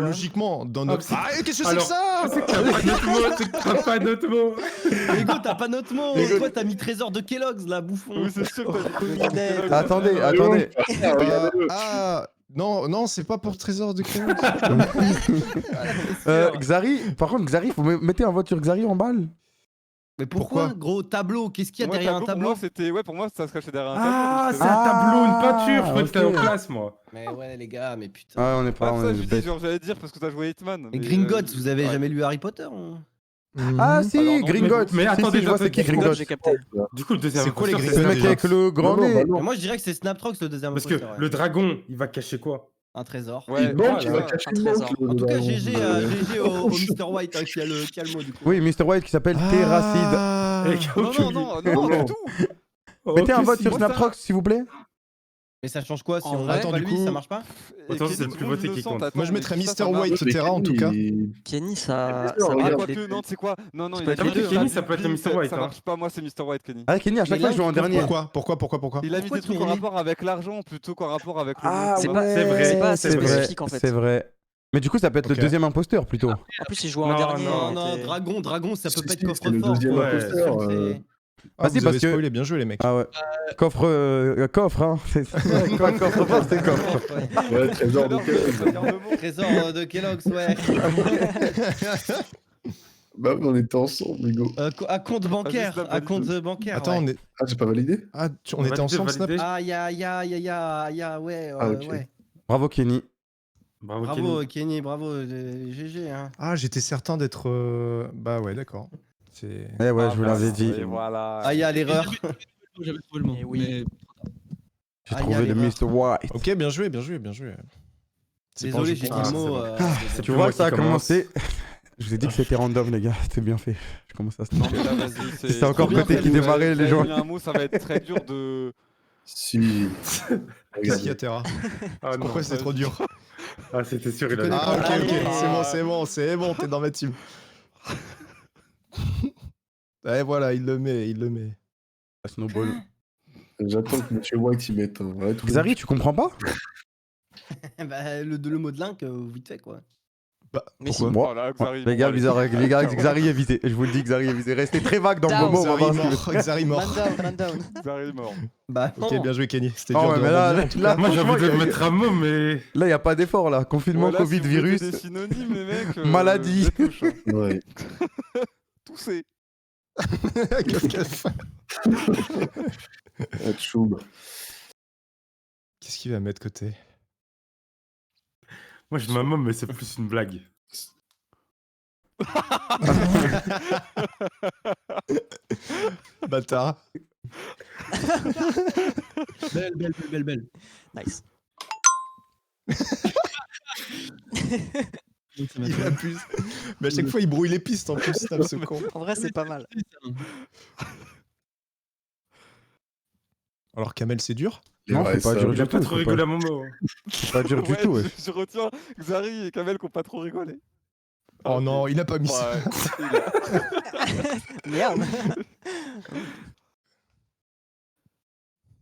logiquement, dans notre... c'est- Ah, qu'est-ce que c'est Alors, que ça? C'est que t'as pas notre mot, c'est que t'as pas notre mot. Hugo, t'as pas notre mot. Hugo- Toi, t'as mis Trésor de Kellogg's, là, bouffon. Oui, c'est sûr que t'as dit- Attendez. Ah, non, c'est pas pour le trésor de Clément. Xari, par contre, Xari, faut mettre un vote sur Xari en balle. Mais pourquoi, Pourquoi gros tableau? Qu'est-ce qu'il y a Moi, derrière un pour tableau? moi, c'était pour moi ça se cachait derrière un Ah, tableau. c'est un tableau, une peinture. Je crois que ok. t'es en classe, moi. Mais ouais, les gars, mais putain. Ah, on est pas. Pas on ça, est je dis, bête. genre, j'allais dire parce que t'as joué Hitman. Et mais, Gringotts, vous avez ouais. jamais lu Harry Potter ou... Ah, si, Alors, non, Gringotts. mais Si, attendez, si, je vois c'est qui attendez, Gringotts. J'ai capté. Du coup, le deuxième C'est quoi les imposteur, C'est le mec déjà. avec le grand Non, non, nez. bah non. Mais moi, je dirais que c'est Snaptrox le deuxième Parce que imposteur, ouais. le dragon, il va cacher quoi? Un trésor. Ouais, Une banque, il voilà. va cacher un une trésor. banque. En tout cas, GG au Mr. White hein, qui a le mot du coup. Oui, Mr. White qui s'appelle Terracide. Ah. Et Non, non, non, non, du tout. Mettez un Ok, vote si. sur moi, ça- Snaptrox, s'il vous plaît. Mais ça change quoi si En on vrai, attend attends, du du coup, coup- ça marche pas? Attends, c'est le plus voté qui compte. Moi, je mettrais Mr. Mr. White Terra en tout cas. Kenny, ça. Mais ça non, marche, Ah, regarde, les- quoique, non, tu sais quoi? Non, Tu il peux a être dit les deux. Kenny, ça peut être le Mr. White, Ça hein. marche pas, moi c'est Mr. White, Kenny. Ah, Kenny, à chaque Mais fois, je joue en dernier. Pourquoi Il a mis Pourquoi des trucs tu en mets- rapport avec l'argent plutôt qu'en rapport avec le Ah, monde. C'est ouais, pas- c'est pas assez c'est vrai, spécifique, en fait. C'est vrai. Mais du coup, ça peut être Ok. le deuxième imposteur plutôt. En plus, il joue en Non, dernier. non, Non, t'es- dragon, ça peut Si, pas être si, coffre c'est le fort. deuxième quoi. imposteur, C'est- Ah, si, vous parce avez que- spoilé, bien joué les mecs. Ah ouais. Coffre, hein. C'est pas coffre fort, c'est coffre. Ouais. Ouais, trésor de quel. Trésor de Kellogg's, ouais. Bah, on était ensemble, Hugo. À compte bancaire, Snap à compte valide. bancaire. Attends, ouais. Ah, j'ai pas validé? on était Validé, ensemble, Snap? validé. Ah, ouais, Ah, ok. ouais. Bravo, Kenny. Bravo, Bravo, Kenny. Kenny, bravo, GG. Hein. Ah, j'étais certain d'être... Bah ouais, d'accord. C'est... Eh ouais, je vous l'avais dit. Et voilà. Ah, il y a l'erreur. J'avais trouvé le mot. Mais oui. J'ai Ah, il y a trouvé le l'erreur. Mr. White. Ok, bien joué. C'est pas un Désolé, jeu j'ai dit pour le toi. mot. c'est bon. Tu C'est plus vois moi que ça a qui commence. commencé. Je vous ai dit que c'était random, les gars. C'était bien fait. Je commence à se Non, mais là, vas-y, C'est encore trop bien, côté qui vous avez- démarrait, vous les avez gens. mis un mot, ça va être très dur de. Si. Qu'est-ce qu'il y a, Terra? Ah non. Pourquoi c'est trop dur? Ah, c'était sûr, il connais a pas Ah, ok, Allez. ok, c'est bon, t'es dans ma team. Et voilà, il le met. Snowball. J'attends que Monsieur White y mette. Ouais, tout Xari, tu comprends pas? Bah, le mot de Link, vite fait quoi. Bah, Mais pourquoi Oh là, Xari, Les gars, bon, allez. Xari est visé. Je vous le dis, Xari est visé. Restez très vague dans le Down. moment. On va voir Xari ce qu'il mort, Xari mort. Man down. Xari est mort. Bah, Ok, non. bien joué Kenny. C'était Oh, dur ouais, de mais là, rebondir, en tout là, cas. Moi, j'ai envie de franchement, mettre un mot, mais. Là, il n'y a pas d'effort là. Confinement, Voilà, Covid, si vous virus. mettez des synonymes, les mecs. Maladie. je les touche, hein. Ouais. Tousser. Tchoub. Qu'est-ce qu'il va mettre côté? Moi, je m'amomme, mais c'est plus une blague. Bâtard. Belle. Nice. Il abuse. Mais à chaque fois, il brouille les pistes en plus, Snap, ce con. En vrai, c'est pas mal. Alors, Kamel, c'est dur? Non, Ouais, c'est pas ça- dur Il a du pas tout. trop rigolé à mon mot. C'est pas dur du Ouais, tout. Ouais. je retiens Xari et Kamel qui ont pas trop rigolé. Ah, Oh ok. non, il a pas mis ça. Ouais, il a- Merde.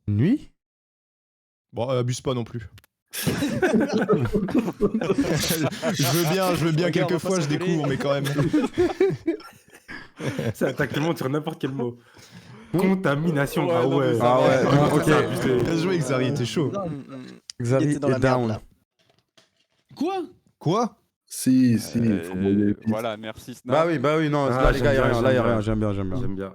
Nuit? Bon, abuse pas non plus. Je veux bien, Regarde, quelques on va fois, pas je s'engueuler. découvre, mais quand même. Ça attaque le monde sur n'importe quel mot. Contamination. Ouais, Ah non, mais ouais. ça Ah ouais, va. ok. C'est abusé. Bien joué, Xari, t'es chaud. Il Xari était dans la est merde down. là. Quoi? Quoi? Si, il faut mouiller les pistes. Voilà, merci Snap. Bah oui, non, Ah, là les gars, j'aime y'a bien, rien, là y'a j'aime rien, j'aime bien, j'aime bien. J'aime bien.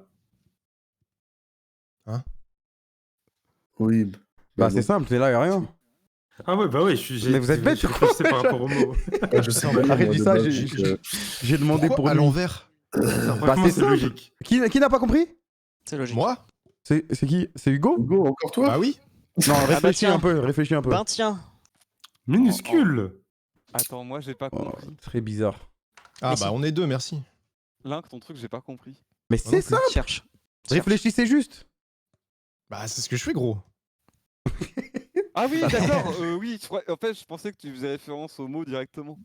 Oui. Bah c'est simple, c'est là, y'a rien. Ah ouais, bah ouais, Mais vous êtes bête, je réfléchissais par rapport au mot. Je sais pas. Arrête, moi, dis de ça, base, j'ai- donc, J'ai demandé pour à lui. l'envers. Franchement, c'est c'est simple. logique. Qui n'a pas compris? C'est logique. Moi? C'est qui? C'est Hugo? Hugo, encore toi? Bah oui. Non, réfléchis tiens. un peu, réfléchis un peu. Ben tiens. Minuscule. Attends, moi j'ai pas Oh, compris. très bizarre. Ah Mais bah si. on est deux, merci. Link, ton truc, j'ai pas compris. Mais non c'est plus. ça. Cherche. Réfléchissez juste. Bah c'est ce que je fais, gros. Ah oui, d'accord, oui, en fait, je pensais que tu faisais référence au mot directement.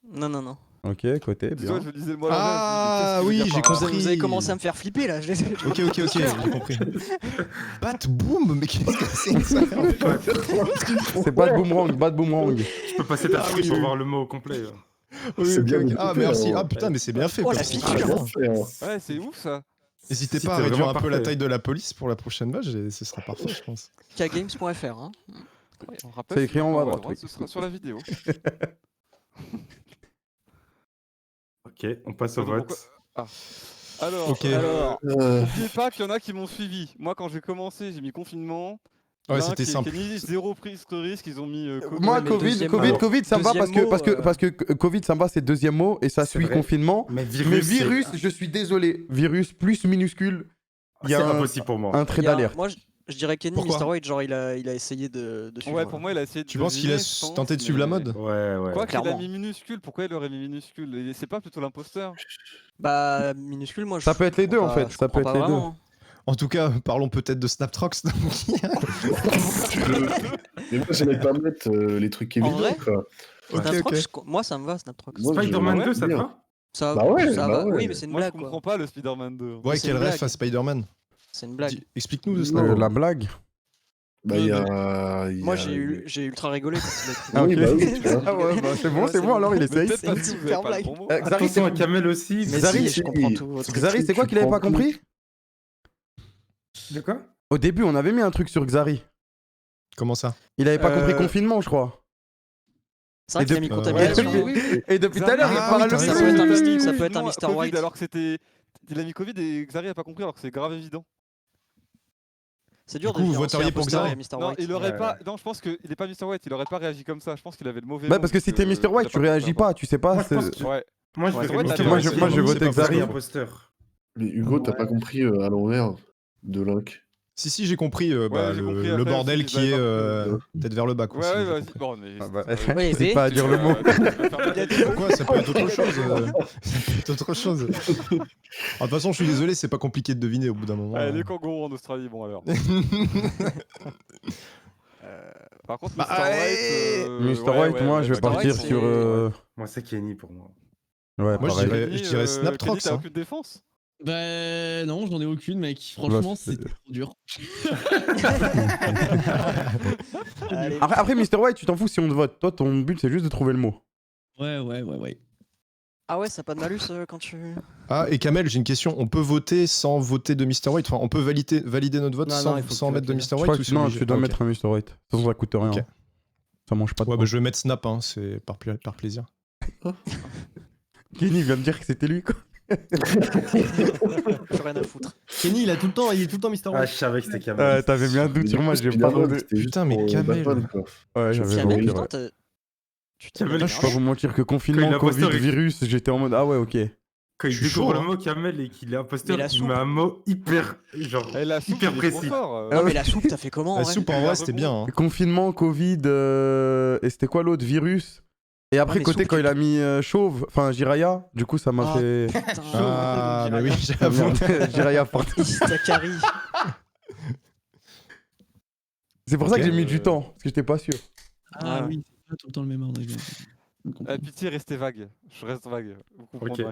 Non. Ok, côté, Dis-toi, bien. je lisais le mot à Ah, l'envers, je me dis, oui, qu'est-ce qu'il j'ai veut dire par là compris. Vous avez commencé à me faire flipper là. Ok, j'ai compris. Bat boom, mais qu'est-ce que c'est que ça? C'est bad boomerang. Je peux passer ta souris pour voir le mot au complet. Oui, C'est ok, bien ok. découpé, Ah merci. alors. Ah putain, mais c'est bien fait. Oh, comme la ça. feature. Bien fait, hein. Ouais, c'est ouf ça. N'hésitez Si, pas à t'es réduire un vraiment peu la parfait. taille de la police pour la prochaine match et ce sera parfait, je pense. Kgames.fr. Hein. On rappelle, C'est écrit en haut à droite, oui. Ce sera sur la vidéo. Ok, on passe au Pourquoi- vote. Alors, Ok. Alors, n'oubliez pas qu'il y en a qui m'ont suivi. Moi, quand j'ai commencé, j'ai mis confinement. Ouais, Link c'était et simple. Kenny, zéro prise de risque, ils ont mis Covid. Moi, Ouais, mais Covid, deuxième Covid, mot. ça me va Deuxième mot, parce que Covid, ça me va, c'est le deuxième mot et ça C'est suit vrai. confinement. Mais Mais virus, je suis désolé. Virus plus minuscule, il y c'est a impossible pour moi. un trait il y a- d'alerte. moi, je dirais Kenny, Pourquoi Mr. White, genre il a essayé de suivre. Ouais, pour moi, il a essayé de. Tu penses qu'il a deviner, je pense, tenté de suivre la mais- mode? Ouais. Quoi qu'il a Clairement. mis minuscule, pourquoi il aurait mis minuscule? Et c'est pas plutôt l'imposteur? Bah, minuscule, moi je. Ça peut être les deux, comprends en pas- fait, je ça peut comprends être pas les deux. vraiment. En tout cas, parlons peut-être de Snaptrox. Mais moi, j'aimais pas mettre les trucs En évidents, vrai quoi. Ok, Snaptrox, ok. moi ça me va, Snaptrox. Moi, Spider-Man je- 2, ça te bien. va? Ça, Bah ouais, ça bah va. ouais. Oui, mais c'est une Moi, je blague quoi. comprends pas le Spider-Man 2. Ouais, c'est quel une ref blague. à Spider-Man? C'est une blague. Explique-nous, Snap. La blague. Bah, il y a. Moi j'ai ultra rigolé quand il a écrit. Ah, Oui, ok. bah oui, tu vois. Ah ouais, bah c'est bon, Ouais, c'est bon, alors il Mais essaye. peut-être parce que C'est vous une avez super pas le blague. bon mot. Xari, Attention à Kamel aussi. Mais Xari, si, je comprends tout. votre Xari, truc. c'est quoi qu'il avait pas compris? De quoi? Au début, on avait mis un truc sur Xari. Comment ça? Il avait pas compris Euh, confinement, je crois. C'est vrai qu'il a mis depuis- contamination. oui. Et depuis tout à l'heure, il Ah, parle oui, t'as de raison. Ça peut être un plus. Mystique, ça peut être un Mr. Covid, White. alors que c'était. Il a mis Covid et Xari a pas compris alors que c'est grave évident. C'est dur Du de coup, vous différencier voteriez pour imposteur Xari et Mr. Non, White. il aurait Ouais, pas. ouais. Non, je pense qu'il est pas Mr. White, il aurait pas réagi comme ça. Je pense qu'il avait le mauvais. Bah nom, parce que si t'es Mr. il a White, tu pas réagis compris pas, tu sais pas. Moi, je pense c'est- que- Ouais. Moi, je Ouais, vais ouais, Mr. t'as White. raison. moi, je vote C'est pas Xari. Xari imposteur. Mais Hugo, t'as pas compris à l'envers de Link. Si, j'ai compris, bah, j'ai compris le après bordel aussi, qui est j'avais peut-être vers le bas. Quoi, Ouais, sinon, ouais, j'ai vas-y. compris. Bon, mais. Ah bah, Ouais, c'est pas à dire le mot. Pourquoi? Ça peut être autre chose. Ça peut être autre chose. De toute façon, je suis désolé, c'est pas compliqué de deviner au bout d'un moment. Allez, les kangourous en Australie, bon alors. Par contre, Bah, Mr. White. allez Mr. White, moi, je vais Mr. partir White, sur. Moi, c'est Kenny pour moi. Ouais, Moi, je pareil. dirais- Kenny, Snaptrox, Kenny, t'as hein. aucune défense? Bah non, j'en ai aucune, mec. Franchement, Là, c'est trop dur. Allez. Après, Mr. White, tu t'en fous si on te vote. Toi, ton but, c'est juste de trouver le mot. Ouais. Ah ouais, ça a pas de malus quand tu. Ah, et Kamel, j'ai une question. On peut voter sans voter de Mr. White? Enfin, on peut valider notre vote Non, sans, il faut que sans tu mettre de votes, Mr. Je White crois ou que c'est non, obligé? tu dois Ah, ok. mettre un Mr. White. Ça coûte rien. Ok. Ça mange pas de Ouais, temps. bah je vais mettre Snap, hein, c'est par plaisir. Kenny vient me dire que c'était lui, quoi. J'ai rien à foutre. Kenny, il est tout le temps Mr. Ah, White. je savais que c'était Kamel. T'avais mis un doute sur moi, j'ai pas Spider-Man, rodé. c'était juste Putain, mais pour, Kamel. Batman, quoi. Ouais, j'avais Kamel, menti, putain, ouais. tu Kamel, t'es Je peux pas vous mentir que Quand confinement, il a posté Covid, avec- virus, j'étais en mode ah ouais, ok. Quand il Je suis découvre chaud, le hein. mot Kamel et qu'il est imposteur, Mais la il soupe. met un mot hyper, genre, Et la soupe, hyper il est trop précis. fort. Non, mais la soupe, t'as fait comment en La vrai soupe, en il a vrai, c'était rebond. bien. Hein. Confinement, Covid, et c'était quoi l'autre? Virus. Et après, mais côté, soupe, quand tu il a mis chauve, enfin Jiraya, du coup, ça m'a Ah, fait. Putain, Ah, mais oui, Ah, j'avoue. merde, Jiraya, pardon. Istakari. C'est pour ça que Ok. j'ai mis du temps, parce que j'étais pas sûr. Ah Ouais. oui, c'est pas tout le temps le même ordre. Pitié, restez vague. Je reste vague. Vous comprendrez.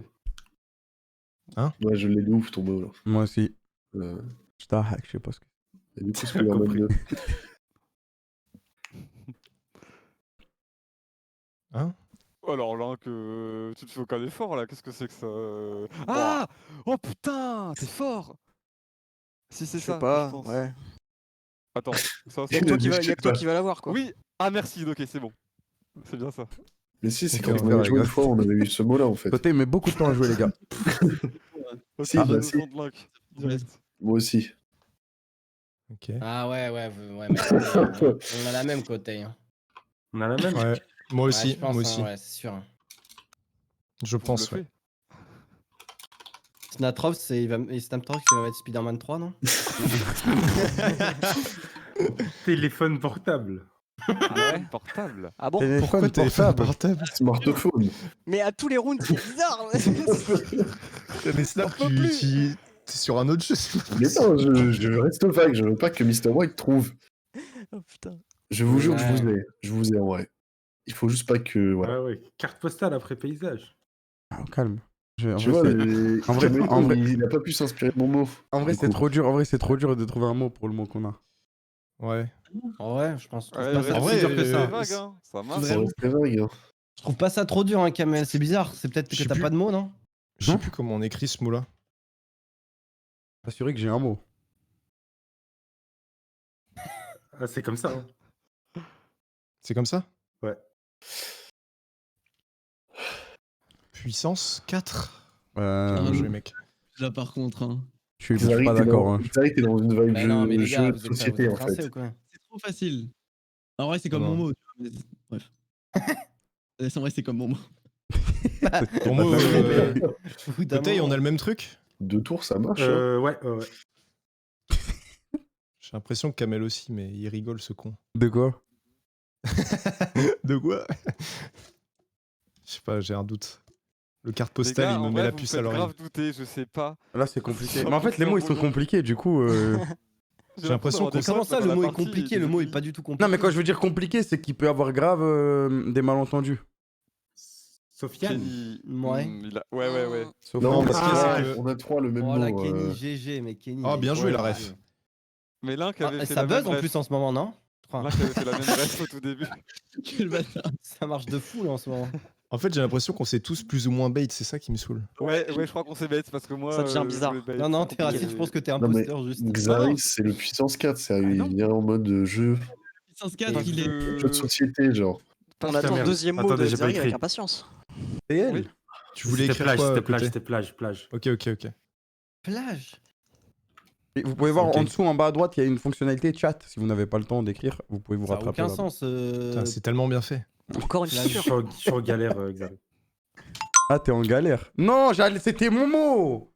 Ouais, je l'ai de ouf ton mot là. Moi aussi. Euh, J'étais un hack, je sais pas ce que. et du coup, J'ai Spider-Man compris. 2. Oh, alors là, que tu te fais aucun effort là, qu'est-ce que c'est que ça Ah Oh putain, t'es fort. Si c'est Je ça, sais pas, je pense. ouais. Attends, ça, Y'a que toi qui va, y a que toi qui va l'avoir quoi. Oui, ah merci, ok, c'est bon. C'est bien ça. Mais si, c'est Ok, quand on on va avait joué faire une fois, on avait eu ce mot là en fait. Côté, mais beaucoup de temps à jouer, les gars. Si, Ah, bah le si. son de Link, direct. Moi aussi. Ok. Ah ouais, mais on a la même côté. Hein. On a la même. Ouais, moi Ouais, aussi, je pense, moi hein, aussi. ouais, c'est sûr. Je Vous pense, bluffez. ouais. Snatrox, il va mettre Spider-Man 3, non? Téléphone portable. Ah ouais, portable. Ah bon Pourquoi téléphone portable? Smartphone. Mais à tous les rounds, c'est bizarre. Mais Snap, t'es sur un autre jeu. c'est pas Mais possible. non, je reste vague, je veux pas que Mr. White trouve. Oh putain. Je vous jure que Ouais. je vous ai en vrai. Il faut juste pas que. Voilà. Ouais, ouais. Carte postale après paysage. Ah, calme. En Tu vrai, vois, c'est- Cameron, en vrai- il a pas pu s'inspirer de mon mot. en vrai, du c'est coup. trop dur. En vrai, c'est trop dur de trouver un mot pour le mot qu'on a. Ouais. Ouais, je pense. Ouais, pas ça en si vrai, dur que ça. c'est vague, hein. Ça marche. Ça reste très vague. Hein. Je trouve pas ça trop dur, hein, Kamel. C'est bizarre. C'est peut-être Je que sais t'as plus. pas de mots, non? Je sais plus comment on écrit ce mot-là. Assuré que j'ai un mot. Ah, c'est comme ça. Hein. C'est comme ça? Ouais. Puissance 4. Euh, Bien joué, mec. Là par contre, hein. je suis pas d'accord. Hein. Xari, t'es dans une vibe Mais non, mais les jeu gars, de vous êtes société en rincés fait. ou quoi? C'est trop facile. En vrai, c'est comme Non. mon mot. tu vois, mais bref. En vrai, c'est comme mon mot. Ton mot, Évidemment. Côté, on a le même truc? 2 tours, ça marche. Hein. Ouais, ouais, ouais. J'ai l'impression que Kamel aussi, mais il rigole ce con. De quoi? De quoi? Je sais pas, j'ai un doute. Le carte Les postale, gars, il me en met vrai, la vous puce faites à l'oreille. grave douter, je sais pas. Là, c'est compliqué. C'est Mais en fait, les mots, ils sont compliqués. Du coup. J'ai l'impression d'avoir qu'on des Comment potes ça, dans le la mot est partie, compliqué? et Le des mot est ennemis. pas du tout compliqué. Non, mais quand je veux dire compliqué, c'est qu'il peut y avoir grave des malentendus. Sofiane. Kenny, Ouais. Ouais. Sauf Non, en- parce Ah, que on a 3 le même Oh la mot. Kenny, GG, mais Kenny. Ah, bien joué, la Ouais. ref. Mais Link avait fait Ça la buzz même en ref. plus en ce moment, non? Enfin, Link avait fait la même ref au tout début. Quel bâtard. ça marche de fou là en ce moment. En fait, j'ai l'impression qu'on s'est tous plus ou moins bait, c'est ça qui me saoule. Ouais, je crois qu'on s'est bête parce que moi. Ça devient je bizarre. voulais bait. Non, non, C'est t'es raciste, compliqué. je pense que t'es Non, mais imposteur juste. Xari, c'est le puissance 4. Il non. vient en mode jeu, Puissance 4, Parce il est. que- jeu de société, genre. On Putain, attend le merde. deuxième mot Attendez, de j'ai pas Xari avec écrit. impatience. C'est elle. Oui. Tu voulais C'était écrire plage, quoi c'était Côté plage, c'était plage. Ok. Plage. Et vous pouvez voir Ok. en dessous, en bas à droite, il y a une fonctionnalité chat. Si vous n'avez pas le temps d'écrire, vous pouvez vous Ça a rattraper. aucun là-bas. sens. Putain, c'est tellement bien fait. Encore une Là, figure. Je suis en galère, Xavier. Ah, t'es en galère. Non, c'était mon mot.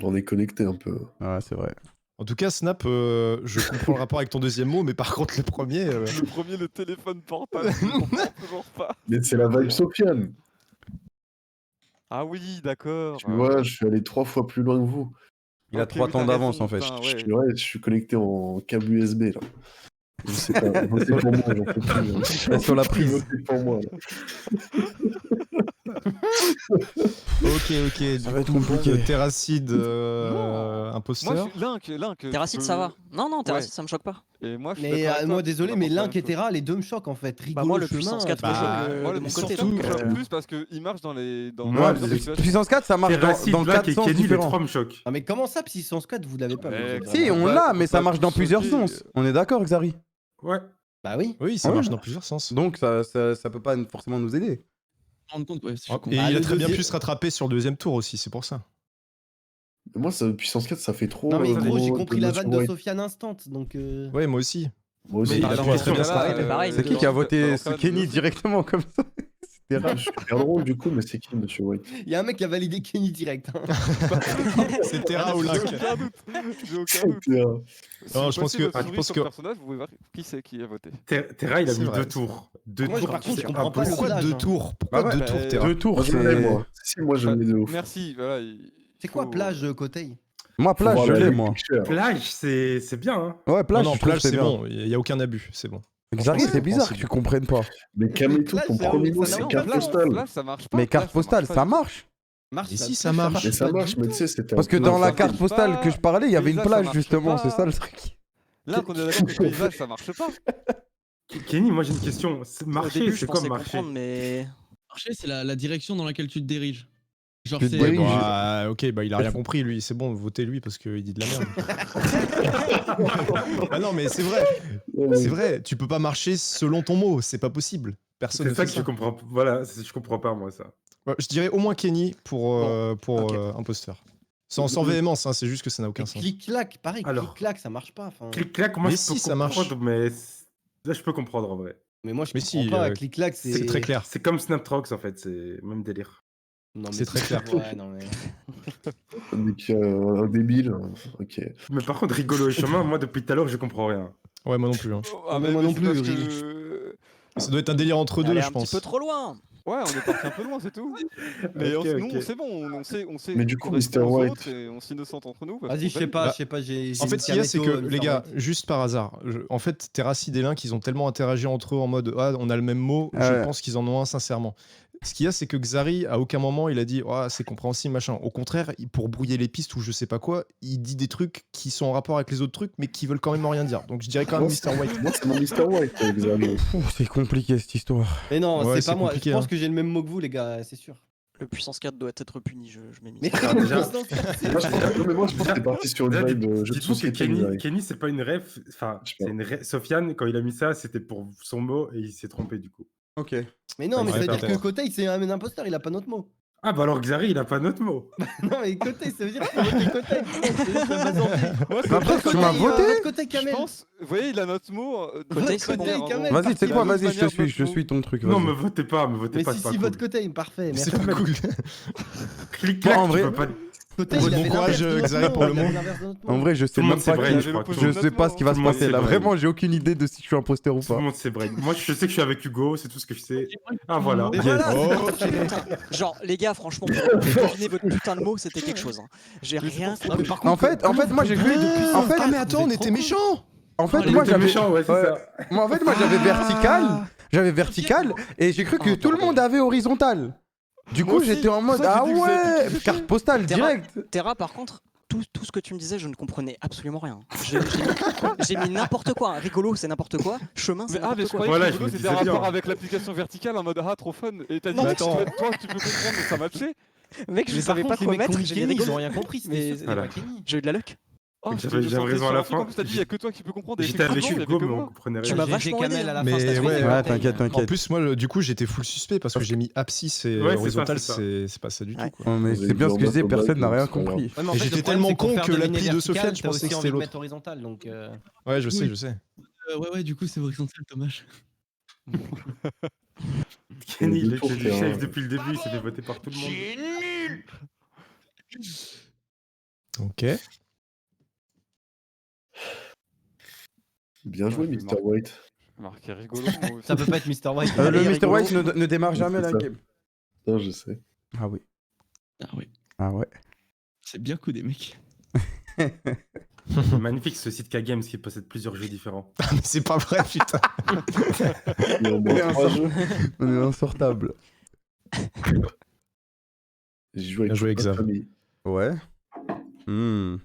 On est connecté un peu. Ah, c'est vrai. En tout cas, Snap, je comprends le rapport avec ton deuxième mot, mais par contre, le premier. Le premier, le téléphone portable, je comprends toujours pas. Mais c'est la vibe Sofiane. Ah oui, d'accord. Tu vois, je suis allé 3 fois plus loin que vous. Il a Ok, 3 oui, temps t'as d'avance raison, en fait. putain, Je ouais. suis- ouais, je suis connecté en câble USB là. Je sais pas, votez pour moi, j'en peux plus. Là, sur la prise. Votez pour moi. Ok, Ça va être compliqué. Terracide, Moi, imposteur. Link. Terracide, ça va. Non, Terracide, ça me choque pas. Et moi, je suis Mais d'accord avec moi toi, désolé, c'est mais pas Link la et même chose. Terra, les deux me choquent en fait. Rigolo, Moi, le chemin, puissance 4 me bah, choque Moi, de le mon puissance côté. 4 donc, me choque plus parce qu'il marche dans les. Moi, dans les situations. puissance 4, ça marche Terracide, dans Black 4 et sens Kenny, les différents. 3 me choquent. Ah mais comment ça, Puissance 4, vous l'avez pas vous êtes Si, vraiment- on va- l'a, mais on ça va marche dans tous plusieurs choquer. sens. On est d'accord, Xari? Ouais. Bah oui. Oui, ça Ouais. marche dans plusieurs sens. Donc ça peut pas forcément nous aider. Rendre compte, ouais, je Et comprends. il Bah, a le très bien deuxième- pu se rattraper sur le deuxième tour aussi, c'est pour ça. Moi, ça, puissance 4, ça fait trop. Non mais gros, j'ai mot compris de la Motion vanne de White. Sofiane instant, donc... Ouais, moi aussi. Moi aussi, Mais il a alors, pu dans très ce bien cas-là, se pareil, C'est qui qui a voté ce Kenny directement comme ça? C'était rare. je suis super drôle du coup, mais c'est qui, Monsieur White? Il y a un mec qui a validé Kenny direct. hein. C'est Terra ou J'ai Link. aucun doute. J'ai aucun doute. C'est, Si Non, vous je pense passez que- votre je souris pense sur que- le personnage, vous pouvez voir qui c'est qui a voté. Terra, il a C'est mis vrai. 2 tours. 2 Moi, tours. par contre, je c'est comprends pas le impossible. Pourquoi village, deux hein. tours? Pourquoi Bah ouais, deux tours, Terra? Deux tours, Moi, je l'ai, c'est... moi. Si, moi, je l'ai de ouf. Merci, voilà. C'est quoi plage Coteil? Moi, plage, Faut je voir l'ai, la moi. picture. Plage, c'est bien, hein. Ouais, plage, Non, je trouve plage, que c'est bien. bon, il n'y a aucun abus, c'est bon. Xari, Franchement, c'est bizarre que compréhensible. tu comprennes pas. Mais Kameto, Plage, ton c'est un- premier mot, ça c'est n'a carte aucun sens. postale. Plage, ça marche pas. Mais carte Plage, postale, pas ça du tout. marche. Marche, Et ça- si, ça marche. Mais ça pas marche, du mais tout. tu sais, c'était. Parce que un peu dans la facile. carte postale que je parlais, il y avait une Paysage, ça plage, marche justement, pas. c'est ça le truc. Là, on est d'accord que le paysage, ça marche pas. Kenny, moi j'ai une question. Au Marcher, début, je c'est pensais comme marcher. comprendre, mais. Marcher, c'est la direction dans laquelle tu te diriges. Genre, Tu te c'est. diriges. Bah, ok, bah il a rien compris lui, c'est bon, votez lui parce qu'il dit de la merde. Ah non, mais c'est vrai, c'est vrai, tu peux pas marcher selon ton mot, c'est pas possible. Personne C'est ne ça fait que je comprends. Voilà, je comprends pas, moi, ça. Ouais, je dirais au moins Kenny pour ok. imposteur. Sans véhémence, hein, c'est juste que ça n'a aucun sens. Clic-clac, pareil, Alors. clic-clac, ça marche pas. enfin. Clic-clac, moi Mais je peux si, ça marche. comprendre, mais là je peux comprendre en vrai. Mais moi, je Mais comprends si, pas, clic-clac, c'est... C'est très clair. C'est comme Snaptrox en fait, c'est même délire. Non, mais C'est très clair. Ouais, non, mais... Avec un débile. Ok. Mais par contre, rigolo et chemin, moi depuis tout à l'heure je comprends rien. Ouais, moi non plus. hein. Ah, mais moi non c'est plus, parce Uri. que- Ça doit être un délire entre deux, Allez, je un pense. petit peu trop loin. Ouais, on est parti un peu loin, c'est tout. Mais Ok, nous, ok. c'est bon, on sait. Mais du coup, correspond Mr. aux White. autres et on s'innocente entre nous. parce Vas-y, qu'on je sais valide. pas, Bah, je sais pas, j'ai... En fait, ce qu'il y a, c'est que Kameto, les Mr. gars, White. juste par hasard, en fait, Terracide et Link, ils ont tellement interagi entre eux en mode ah, on a le même mot, Ah je ouais. pense qu'ils en ont un sincèrement. Ce qu'il y a, c'est que Xari, à aucun moment, il a dit ah, c'est compréhensible, machin. Au contraire, pour brouiller les pistes ou je sais pas quoi, il dit des trucs qui sont en rapport avec les autres trucs, mais qui veulent quand même rien dire. Donc je dirais quand même Mr. White. Moi, c'est mon Mr. White, Xavier. C'est compliqué cette histoire. Mais non, Ouais, c'est c'est pas moi, je compliqué, pense hein. que j'ai le même mot que vous, les gars, c'est sûr. Le puissance 4 doit être puni, je m'ai mis. Mais Alors, déjà- puissance 4, c'est- Moi, je pense que t'es parti sur une Déjà, vibe de jeu de dites-vous que société. Kenny, Xavier. Kenny c'est pas une ref, enfin, Je sais c'est pas. une Sofiane, quand il a mis ça, c'était pour son mot et il s'est trompé du coup. Ok. Mais non, mais Ouais, ça veut dire que peut-être. Coteil, c'est un imposteur, il a pas notre mot. Ah bah alors Xari, il a pas notre mot. Non, mais Coteil, ça veut dire qu'il faut voter Coteil. C'est juste la base en vie. Moi, c'est Après, tu m'as voté Vote Coteil, Je Kamel. pense, vous voyez, il a notre mot. Côté, de c'est manière, bon. en Kamel. gros. Vas-y, tu sais Il a quoi, une autre vas-y, manière de je notre suis ton truc. Non, vas-y. me votez pas, Mais c'est si, pas si, vote cool. Coteil, parfait. C'est Merci. pas cool. Clic-clac, En tu vrai- peux pas... Coteil, Bon il avait courage, l'inverse de notre Xavier, mot, pour le il avait mot. l'inverse de notre En mot. vrai, je sais Tout le même monde pas sait qui. vrai, je je crois. crois. Je sais pas ce qui va Tout se le monde passer sait là. vrai. Vraiment, j'ai aucune idée de si je suis imposteur ou Tout le pas. monde sait brain. Moi, je sais que je suis avec Hugo, c'est tout ce que je sais. Ah voilà. Mais voilà, Oh, Genre, les gars, franchement, pour deviner votre putain de mot, c'était quelque chose. hein. J'ai rien Non, mais compris. par En contre, fait, moi j'ai cru. En fait, ah mais attends, on était méchants. en fait, Il moi était j'avais. méchant, ouais, c'est Ouais. ça. Moi, en fait, moi j'avais vertical. J'avais vertical et j'ai cru que tout le monde avait horizontal. Du Moi coup, aussi, j'étais en c'est mode pour ça ah que j'ai dit que vous avez ouais, piqué. carte postale Terra- direct. Terra, par contre, tout ce que tu me disais, je ne comprenais absolument rien. J'ai mis n'importe quoi. Rigolo, c'est n'importe quoi. Chemin, c'est Mais, ah, mais je n'importe quoi. croyais Voilà, que je rigolo, me c'était disais un rapport bien. avec l'application verticale en mode ah, trop fun. Et t'as dit, Non, que mais attends. toi, tu peux comprendre, mais ça matchait. Mec, je mais par savais pas contre, les quoi mecs qui ont mettre. mis J'ai mis Kenny, ils rigolo. ont rien compris, Mais c'était voilà. pas Kenny. J'ai eu de la luck. Oh, J'avais j'étais raison à la fin. En plus, t'as dit, il y a que toi qui peux comprendre. et J'étais avec effectivement, il y avait Hugo, que mais on moi. comprenait Tu rien. m'as J'ai vachement Kamel aidé, à la hein. Mais fin. ça se ouais, fait, Ouais, Coteil. t'inquiète, En t'inquiète. plus, moi, du coup, j'étais full suspect parce que j'ai mis abscisse et Ouais, c'est ça, horizontal, c'est ça. c'est pas ça du tout. Ouais. Quoi. Oh, mais Vous c'est bien ce que je disais, avez personne n'a besoin rien de balle, compris. Ouais, mais en Et fait, j'étais le problème, tellement c'est que pour con faire que deviner l'appli de vertical, Sofiane, je t'as pensais aussi que envie c'était de l'autre. mettre horizontal, donc... Ouais, je sais, Oui. je sais. Ouais, du coup, c'est horizontal, dommage. Kenny, il Deux tours, était t'es un- chef depuis le début, il s'est fait voter par tout le monde. Ok. Bien joué, Ouais, Mr. White. Marqué rigolo. moi aussi. Ça peut pas être Mr. White. Le Allez, Mr. rigolo. White ne démarre jamais C'est la ça. game. Non, je sais. Ah oui. Ah oui, Ah ouais. c'est bien coup des mecs. Magnifique ce site K-Games qui possède plusieurs jeux différents. Mais c'est pas vrai, putain. Il y a au moins 3 jeux. On est insortable. J'ai joué Bien joué, avec toute ma Xav. famille. Ouais. Hmm.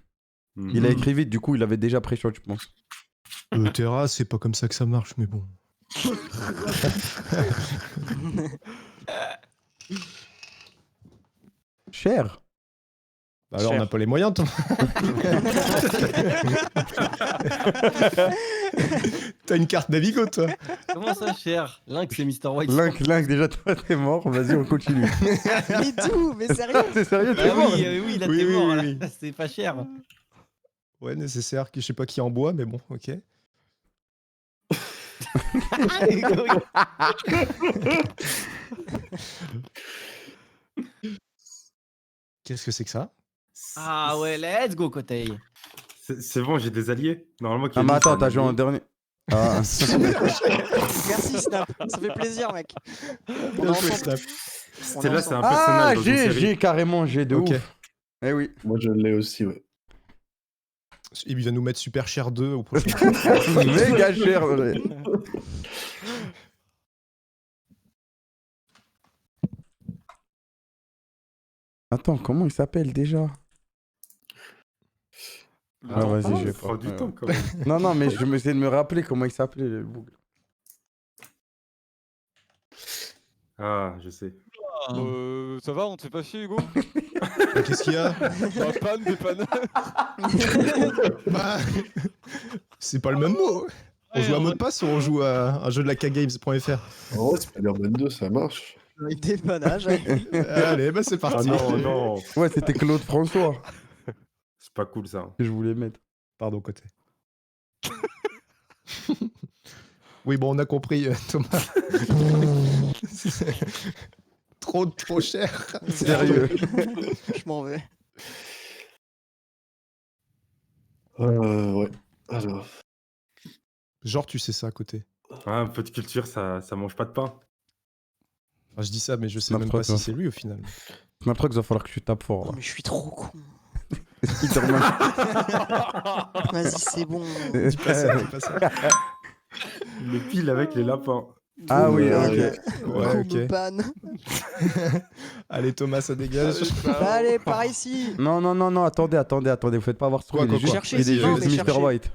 Mhm. Il a écrit vite, du coup, il avait déjà pré-shot, je pense. Terra, c'est pas comme ça que ça marche, mais bon. Cher. Bah alors, on Cher. n'a pas les moyens, toi. T'as une carte Navigo, toi. Comment ça, cher? Lynx, c'est Mr. White. Link, déjà, toi, t'es mort. Vas-y, on continue. Mais d'où? Mais sérieux? T'es sérieux, Ah t'es mort oui, là, Oui, t'es oui, mort, oui, là. oui. C'est pas cher. Ouais, nécessaire, je sais pas qui en boit, mais bon, ok. Qu'est-ce que c'est que ça? Ah ouais, let's go, Kotei. C'est bon, j'ai des alliés. Normalement, Ah, mais Kenny, attends, c'est t'as un joué en allié. dernier. Ah. Merci Snap, ça fait plaisir mec. On Bien est joué, ensemble. Snap. C'était là, c'est un ensemble. personnage Ah, dans une série. j'ai carrément, j'ai de Ok. ouf. Eh oui. Moi, je l'ai aussi, ouais. Il va nous mettre Super Cher 2 au prochain. Méga cher. Ouais. Attends, comment il s'appelle déjà? Ah, vas-y, j'ai Ça prend pas. du Ouais. temps quand même. Non, non, mais je vais essayer de me rappeler comment il s'appelait, le bouc. Ah, je sais. Ça va, on te fait pas chier, Hugo? Qu'est-ce qu'il y a? Bah, panne, dépanneur. Bah, c'est pas le même mot. On joue à mot de passe ou on joue à un jeu de la kgames.fr? En vrai, Spider-Man 2, ça marche. Dépannage. Allez, bah c'est Ah parti. non, non. Ouais, c'était Claude François C'est pas cool ça. que je voulais mettre. Pardon, côté. Oui, bon, on a compris, Thomas. Trop cher. Sérieux. Je m'en vais. Ouais. Alors, Genre, tu sais ça à côté. Ouais, un peu de culture, ça mange pas de pain. Enfin, je dis ça, mais je sais Snap même pas Truck, si c'est lui au final. Snaptrox, il va falloir que tu tapes fort. Oh, Là. mais je suis trop con. Spider-Man. Vas-y, c'est bon. Dis pas ça, dis pas ça. Le pile avec les lapins. Ah oui, Ouais. ok. Ouais, Qu'on ok. me banne. Allez, Thomas, ça dégage. Allez, par ici. Non, attendez, vous faites pas avoir ce Quoi, truc. quoi, quoi Il y a des Non, jeux mais Mr. cherchez. White.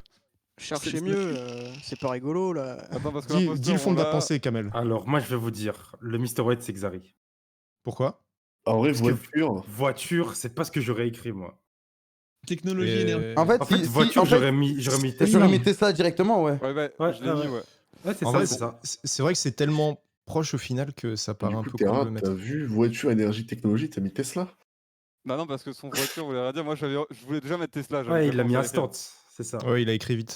Cherchez mieux, c'est pas rigolo là. Attends, parce que Dis l'imposteur, le fond on de ta l'a- pensée, Kamel. Alors, moi, je vais vous dire, le Mr. White, c'est Xari. Pourquoi? en vrai, Parce que- voiture. Voiture, c'est pas ce que j'aurais écrit, moi. Technologie Et- énergie. En fait, En fait, si- voiture, en fait, j'aurais mis Tesla. j'aurais mis Tesla directement, ouais. Ouais, Ouais, je l'ai mis, ouais. Ouais, c'est En ça, vrai, c'est ça. c'est vrai que c'est tellement proche au final que ça paraît Du un coup, peu Terra, con de le t'as mettre. vu voiture, énergie, technologie, t'as mis Tesla? Bah non, parce que son voiture voulait rien dire. Moi, je voulais déjà mettre Tesla. j'avais Ouais, déjà il l'a mis commencé à instant, c'est ça. Ouais, il a écrit vite.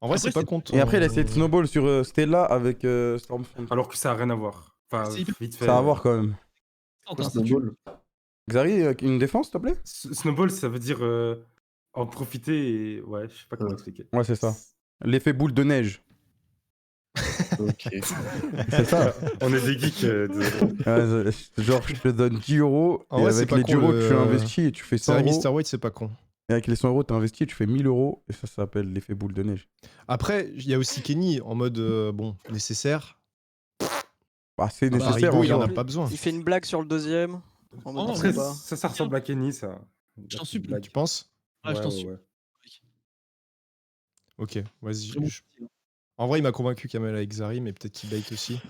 En vrai, Après, c'est pas c'est- contre. Et après, il a essayé de snowball sur Stella avec Stormfront. Alors que ça a rien à voir. Enfin, C'est hyper- vite fait. Ça a à voir quand même. Encore, Snowball. Xari, une défense, s'il te plaît? Snowball, ça veut dire en profiter et. Ouais, je sais pas comment Ouais. expliquer. Ouais, c'est ça. L'effet boule de neige. Ok. C'est ça. On est des geeks. Genre, je te donne 10 euros, En et vrai, c'est avec pas les con, 10 euros, le- tu investis et tu fais C'est 100 un euros. Mr. White, c'est pas con. Et avec les 100 euros, tu investis, tu fais 1000 euros, et ça s'appelle l'effet boule de neige. Après, il y a aussi Kenny en mode bon, nécessaire. Bah, c'est Bah, nécessaire Rigo, en il en soi. a pas besoin. Il fait une blague sur le deuxième. En mode, Oh, on Après, sait pas. ça ressemble à Kenny, ça. Je t'en supplie. Blague. Tu penses? Ah, je Ouais, t'en ouais, supplie. ouais. Ok, vas-y. Vraiment. En vrai, il m'a convaincu Kamel avec Xari, mais peut-être qu'il bait aussi.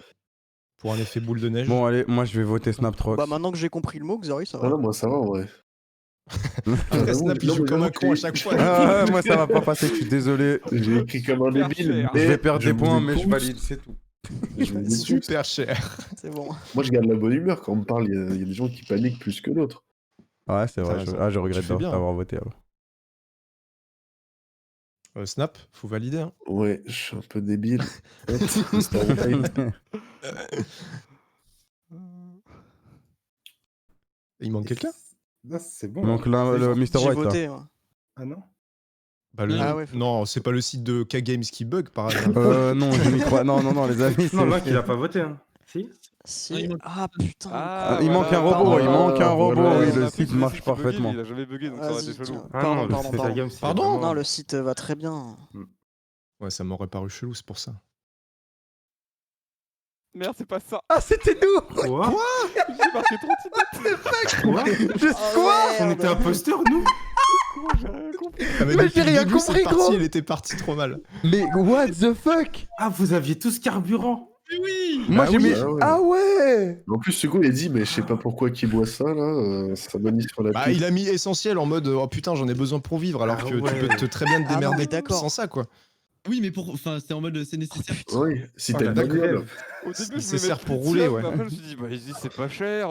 Pour un effet boule de neige. Bon, allez, moi, je vais voter Snaptrox. Bah maintenant que j'ai compris le mot, Xari, ça Ah va. non, moi, ça va, en vrai. Après, J'avoue, Snap, il non, joue mais comme un j'avoue, con à j'ai- chaque fois. Ah, ouais, moi, ça va pas passer, je suis désolé. J'ai écrit comme un Super débile. cher. mais Je vais perdre je des vous points, mais je écoute. valide, c'est tout. Je vous écoute. Super cher. C'est bon. Moi, je garde la bonne humeur quand on me parle. Il y a des gens qui paniquent plus que d'autres. Ouais, c'est T'as vrai. raison. Ah, je Tu regrette fais bien. d'avoir voté alors. Snap, faut valider. Hein. Ouais, je suis un peu débile. Hop, Mr. White. Il manque quelqu'un? Non, c'est bon. Donc, là. là, le Mr. J'ai White, là. voté. Moi. Ah non? Bah, Ah ouais, faut- Non, c'est pas le site de K-Games qui bug par hasard. Non, je n'y crois. Non, les amis. Non, c'est- là, il a pas voté. Hein. Si. Si. Ah, il manque- Ah putain. Ah, Il manque un voilà, robot, il pardon. manque un robot, Voilà. oui, On le a pris site le marche site qui buguait, parfaitement. Il a jamais bugué, donc ça aurait été Vas-y, chelou. tiens. Ah Pardon, non, pardon, le pardon. Games, c'est Pardon vraiment- Non, le site va très bien. Ouais, ça m'aurait paru chelou, c'est pour ça. Merde, c'est pas ça. Ah, c'était nous Quoi J'ai marqué trottinette. Quoi Quoi On était imposteurs, nous Comment j'ai rien compris. Ah, Mais depuis j'ai le rien début, compris, cette partie, gros. elle était partie trop mal. Mais what the fuck? Ah, vous aviez tous carburant. Mais oui. Moi Bah j'ai oui. mis... Ah ouais. En plus, Hugo, il a dit, mais je sais pas pourquoi qu'il boit ça, là. Ça m'a mis sur la Bah, piste. il a mis essentiel en mode oh putain, j'en ai besoin pour vivre, alors Ah que ouais. tu peux très bien te Ah non, démerder mais d'accord. sans ça, quoi. Oui, mais enfin, c'est en mode c'est nécessaire. Oui, si Oh, t'as la une bagnole. crève. Au début, je C'est me sert mets pour plus rouler, tiens, ouais. mais après, je me suis dit, bah, vas-y, c'est pas cher.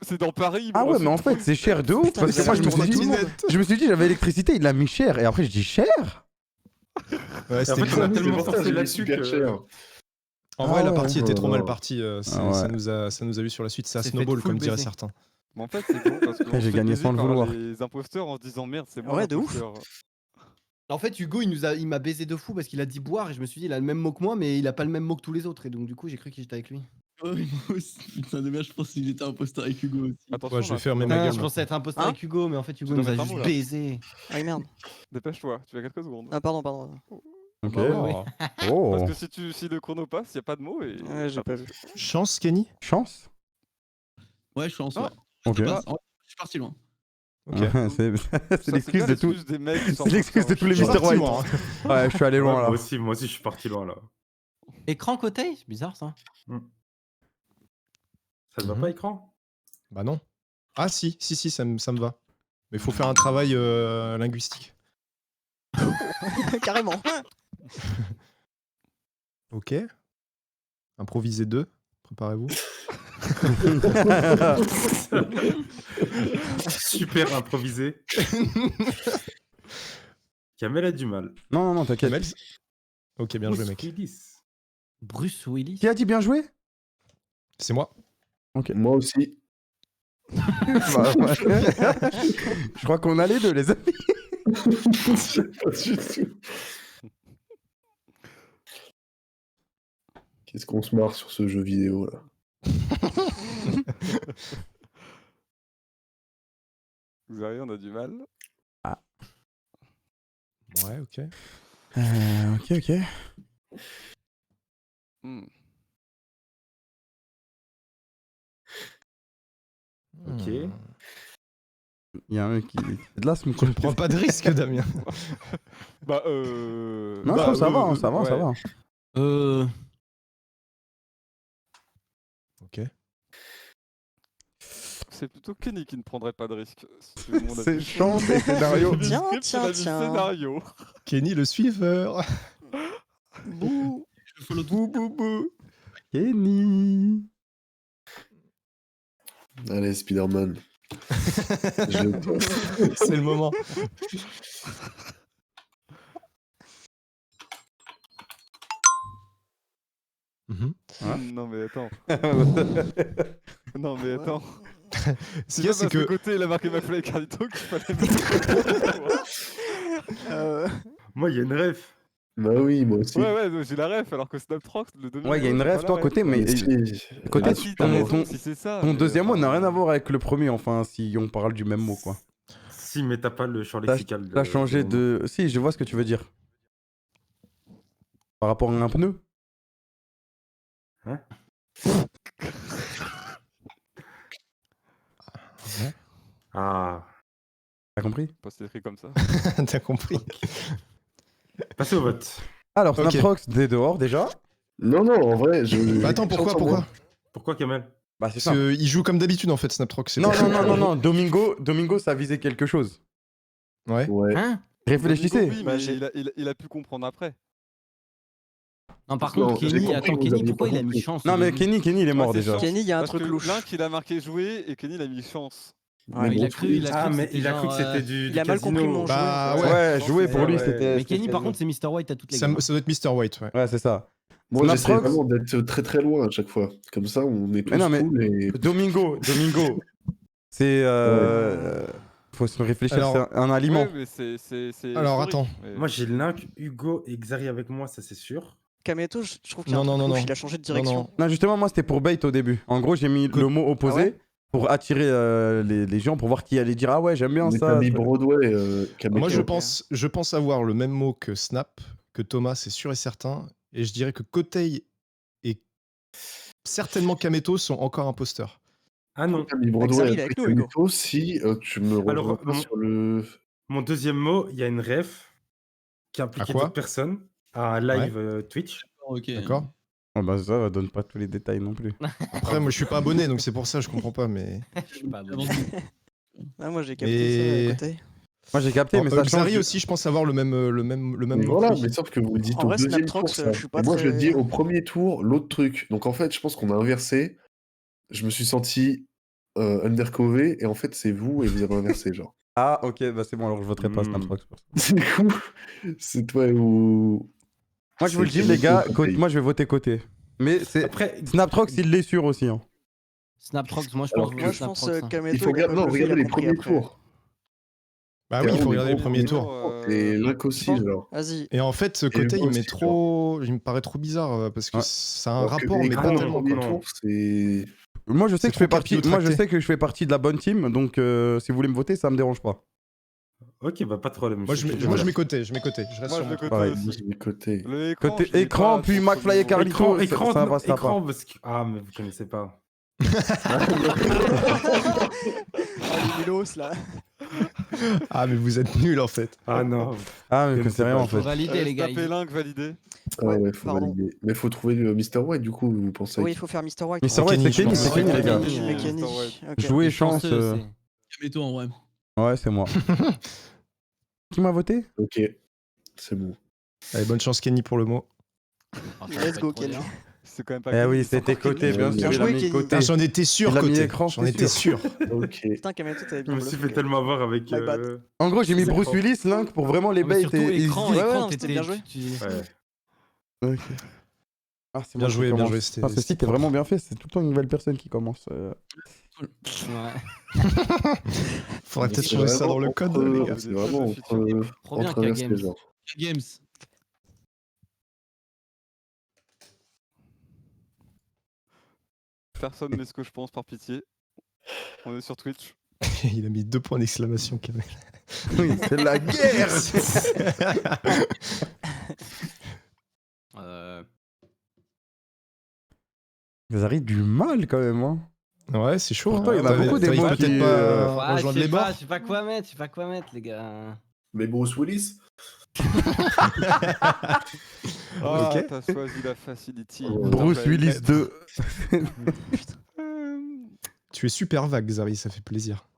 C'est dans Paris. Ah bon, ouais, c'est mais en trop- fait c'est cher de ouf Putain, parce que mais moi c'est je me pour suis tout dit... le monde. Je me suis dit j'avais électricité, il l'a mis cher et après je dis cher. Ouais, En c'était fait, cool. on a C'est tellement pour ça, forcé j'ai mis là-dessus super que... cher. En Ah vrai, la ouais. partie était trop Oh. mal partie. Ah ouais. Ça nous a vu sur la suite. Ça C'est fait snowball, full comme diraient baiser. certains. Mais en fait, c'est con parce que Après, j'ai gagné sans le vouloir. Les imposteurs en se disant merde, c'est moi. Ouais, de ouf. l'imposteur. En fait, Hugo, il m'a baisé de fou parce qu'il a dit boire et je me suis dit, il a le même mot que moi, mais il a pas le même mot que tous les autres. Et donc, du coup, j'ai cru qu'il était avec lui. Oui, moi aussi. Putain, de merde, je pense qu'il était imposteur avec Hugo aussi. Attention, Ouais, je vais là, fermer tu ma dois- gueule. je pensais être imposteur Hein avec Hugo, mais en fait, Hugo dois nous a mettre un juste mot, là. baisé. Ah merde. Dépêche-toi, tu as quelques secondes. Ah pardon, pardon. Ok. Bah ouais, ouais. Oh. Parce que si le chrono passe, il n'y a pas de mots. Et... Ouais, j'ai pas vu. Chance, Kenny. Chance. Ouais, je suis en soi. Ok. Je suis parti loin. Ok. C'est Ça, l'excuse bien de tout. l'excuse des mecs qui sont C'est l'excuse de tous les Je suis Mr. parti White. loin, hein. Ouais, je suis allé Ouais, loin là. moi aussi, je suis parti loin, là. Écran côté C'est bizarre ça. Ça te va Mhm. pas, écran Bah non. Ah si, ça me va. Mais il faut faire un travail linguistique. Carrément. Ok. Improviser 2. Préparez-vous. Super improvisé. Kamel a du mal. Non, t'inquiète. Kamel. Ok, bien joué, mec. Willis. Bruce Willis. Qui a dit bien joué? C'est moi. Moi aussi. Bah, ouais. Je crois qu'on a les deux, les amis. Je sais pas du tout. Qu'est-ce qu'on se marre sur ce jeu vidéo là? Vous avez, on a du mal. Ouais, ok. Ok. Hmm. Ok. Il y a un mec qui. C'est de là, ce Tu ne prends pas de risque, Damien. Bah, Non, je trouve ça va, ça va, ça va. Ok. C'est plutôt Kenny qui ne prendrait pas de risque. Si tu veux mon C'est avis. chance et scénario. Tiens, Script, tiens, on a dit tiens. Scénario. Kenny le suiveur. Bouh. Je follow tout. Kenny. Allez, Spider-Man. C'est le moment. Mhm. Non mais attends. Non mais attends. Ce qu'il y a, c'est que. côté il a marqué McFly et Carlito qu'il fallait mettre. Moi, il y a une ref. Bah oui, moi aussi. Ouais, j'ai la ref alors que Snaptrox, le demi. Ouais, il y a une rêve, toi, à côté, mais. Mais si. Côté, Ah si, t'as raison, si c'est ça. ton mais, deuxième mot enfin, n'a rien à voir avec le premier, enfin, si on parle du même mot, quoi. Si, mais t'as pas le champ T'as lexical. t'as changé de. Si, je vois ce que tu veux dire. Par rapport à un pneu. Ah. T'as compris? Pas c'est écrit comme ça. T'as compris. Passez au vote. Alors, Ok. Snaptrox, t'es dehors déjà. Non, non, en vrai, je. Bah, attends, pourquoi Pourquoi, Kamel Bah, c'est Parce ça. qu'il joue comme d'habitude en fait, Snaptrox. c'est Non, pour non, ça. non, non, non. Domingo, ça visait quelque chose. Ouais. Ouais. Hein? Réfléchissez. Oui, Bah, mais j'ai- il a pu comprendre après. Non, par Non, contre, j'ai Kenny, compris, attends, vous Kenny, aviez pourquoi pas il a mis compris. chance Non, au mais début Kenny, il est mort Ouais, c'est déjà. chance. Kenny, il y a un Parce truc que louche. Link il a marqué jouer et Kenny il a mis chance. Ouais, il a cru, il a Ah, cru que mais c'était il a cru genre, que c'était du. Il a mal compris mon jeu. Bah ouais. Ouais, jouer pour lui, Ouais. c'était. Mais Kenny, par c'était- contre, c'est Mr. White à toutes les Ça, gammes. ça doit être Mr. White, ouais. Ouais, c'est ça. Moi, j'essaie Snaptrox. vraiment d'être très très loin à chaque fois. Comme ça, on est tous non, mais- cool et. Domingo, c'est. Faut se réfléchir, Alors- c'est un aliment. Ouais, mais c'est Alors, historique, attends. mais- Moi, j'ai Link, Hugo et Xari avec moi, ça c'est sûr. Kameto, je trouve qu'il y a un Non, truc non, louche, non. il a changé de Non, direction. non. Non, justement, moi, c'était pour bait au début. En gros, j'ai mis le mot opposé Ah ouais pour attirer les gens, pour voir qui allait dire ah ouais, j'aime bien Mais ça. t'as mis Broadway, Kameto. Moi, je pense avoir le même mot que Snap, que Thomas, c'est sûr et certain. Et je dirais que Kotei et certainement Kameto sont encore imposteurs. Ah non. T'as mis Xari, Broadway il est après avec nous, Hugo. Kameto si tu me rejoins Alors, pas sur le... Mon deuxième mot, il y a une ref qui impliquait quoi d'autres personnes à un live Twitch. Ok. D'accord. Oh, bah ça donne pas tous les détails non plus. Après, moi, je suis pas abonné, donc c'est pour ça, je comprends pas. Mais Je suis pas bon. Ah, moi j'ai capté Et- ça à côté. Moi, j'ai capté, mais ça Xari change. aussi, je pense avoir le même Mais mot. voilà, que lui. mais sauf que vous le dites En au vrai, deuxième tour, Snaptrox, ça. je suis pas Et moi, je le très- dis au premier tour, l'autre truc. Donc en fait, je pense qu'on a inversé. Je me suis senti undercover, et en fait, c'est vous, et vous avez inversé, genre. Ah, ok, bah c'est bon, alors je voterai pas Hmm. Snaptrox. Du coup, c'est toi ou... Moi, je vous le c'est dis, les gars, Kameto, moi, je vais voter côté. Mais c'est Après, Snaptrox, il l'est sûr aussi. Hein. Snaptrox, moi je Alors pense que- Moi je pense Snaptrox, hein. Kameto. Il faut il a pas non, bluffé, il a regardez les compris premiers après. tours. Bah oui, il faut Clairement, regarder les premiers tours. Et Link aussi, genre. Vas-y. Et en fait, ce côté, il moi met aussi, trop. Il me paraît trop bizarre parce que Ouais. ça a un Alors que rapport, mais Écran, pas le tellement. premier quoi. tour, c'est... Moi, je sais C'est que je fais trop partie. Moi, je capillotracté. sais que je fais partie de la bonne team, donc si vous voulez me voter, ça me dérange pas. ok, bah pas de problème. Moi, je mets côté. Je mets côté. Je reste Moi, sur je mon le truc. côté Ouais, Moi, aussi. j'ai mis côté. Le écran, Côté je l'ai écran, pas puis sur McFly et mon- Carlito. Écran, ça passera pas. écran, parce que... Ah, mais vous connaissez pas. Ah, les Milos là. Ah, mais vous êtes nuls en fait. Ah non. Ah, mais Je que ne c'est sais rien pas. en Faut fait. valider les gars. Snap et Link validé. Ah Ouais, ouais, faut pardon. valider. Mais faut trouver le Mr. White, du coup, vous pensez Oui, à il faut faire Mr. White. Mais C'est ouais, Kenny, c'est je Kenny, pense. c'est Kenny, les gars. Kenny, mais Mr. Kenny. White. Ok. Jouer Et chance. chanceux aussi. Kameto en vrai. Ouais, c'est moi. Qui m'a voté? Ok, c'est bon. Allez, bonne chance, Kenny, pour le mot. Oh, ça va Let's pas être go, trop Kenny. bien. C'est quand même pas Eh Kenny, oui, c'est c'était encore côté, Kenny. bien Bien sûr. Il a joué, mis Kenny. côté. Putain, j'en étais sûr, Il a mis côté. écran, J'en c'était étais sûr. Ok. Putain, Kameto, t'avais Je bien me suis bluffé. fait tellement avoir avec... My bad. En gros, j'ai mis C'est Bruce écran. Willis, Link, pour vraiment les Non, mais baits. surtout et- écran, Ouais, écran, non, c'était bien joué. Ouais. Ok. Ah, c'est Bien moi qui joué, bien commence. joué, c'était- Ah, ceci c'était était vraiment bien fait. C'est tout le temps une nouvelle personne qui commence. Ouais. Faudrait peut-être C'est changer ça vraiment dans le code, entre- les gars. C'est vraiment Trop bien entre inverses, K-Games. les gens. Games. Personne met ce que je pense, par pitié. On est sur Twitch. Il a mis 2 points d'exclamation, Kamel. Oui, c'est la guerre. Vous avez du mal quand même, hein. Ouais, c'est chaud. Pourtant, hein. il y en a T'avais- beaucoup des t'avais mots peut-être qui, pas rejoindre les bords. Je sais pas quoi mettre, je sais pas quoi mettre, les gars. Mais Bruce Willis? Ah, Ok. t'as choisi la facility. Bruce Willis 2. Tu es super vague, Xari, ça fait plaisir.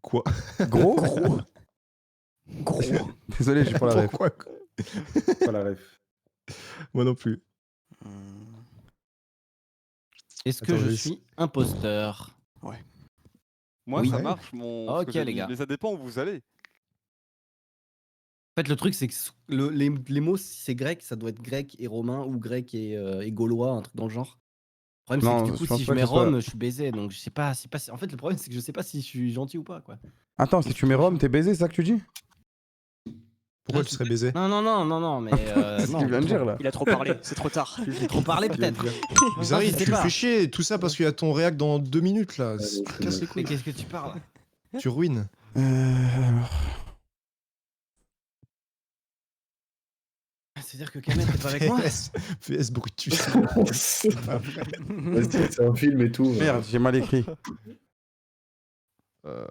Quoi? Gros. Gros. Désolé, j'ai pas la ref. Pourquoi? Pas la ref. Moi non plus. Est-ce que Attends, je vas-y. suis imposteur? Moi, Oui. ça Ouais. marche, mon. Ok, ce que j'ai les mis, gars. Mais ça dépend où vous allez. En fait, le truc, c'est que les mots, si c'est grec, ça doit être grec et romain ou grec et gaulois, un truc dans le genre. Le problème, Non, c'est que je du coup, pense si je pas mets que ce soit- Rome, je suis baisé. Donc, je sais pas. En fait, le problème, c'est que je sais pas si je suis gentil ou pas, quoi. Attends, si tu mets Rome, t'es baisé, c'est ça que tu dis? Pourquoi tu serais baisé? Non, mais. C'est ce non, qu'il vient de dire là. Il a trop parlé, c'est trop tard. J'ai trop parlé, peut-être. Xari, je sais tu pas. fais chier, tout ça parce qu'il y a ton réac dans 2 minutes là. Allez, Tu c'est casses bon. les Mais couilles. qu'est-ce que tu parles? Tu ruines. Alors. C'est-à-dire que Kamel, t'es pas avec moi? PS Brutus. C'est pas vrai. Vas-y, c'est un film et tout. Merde, j'ai mal écrit. Euh,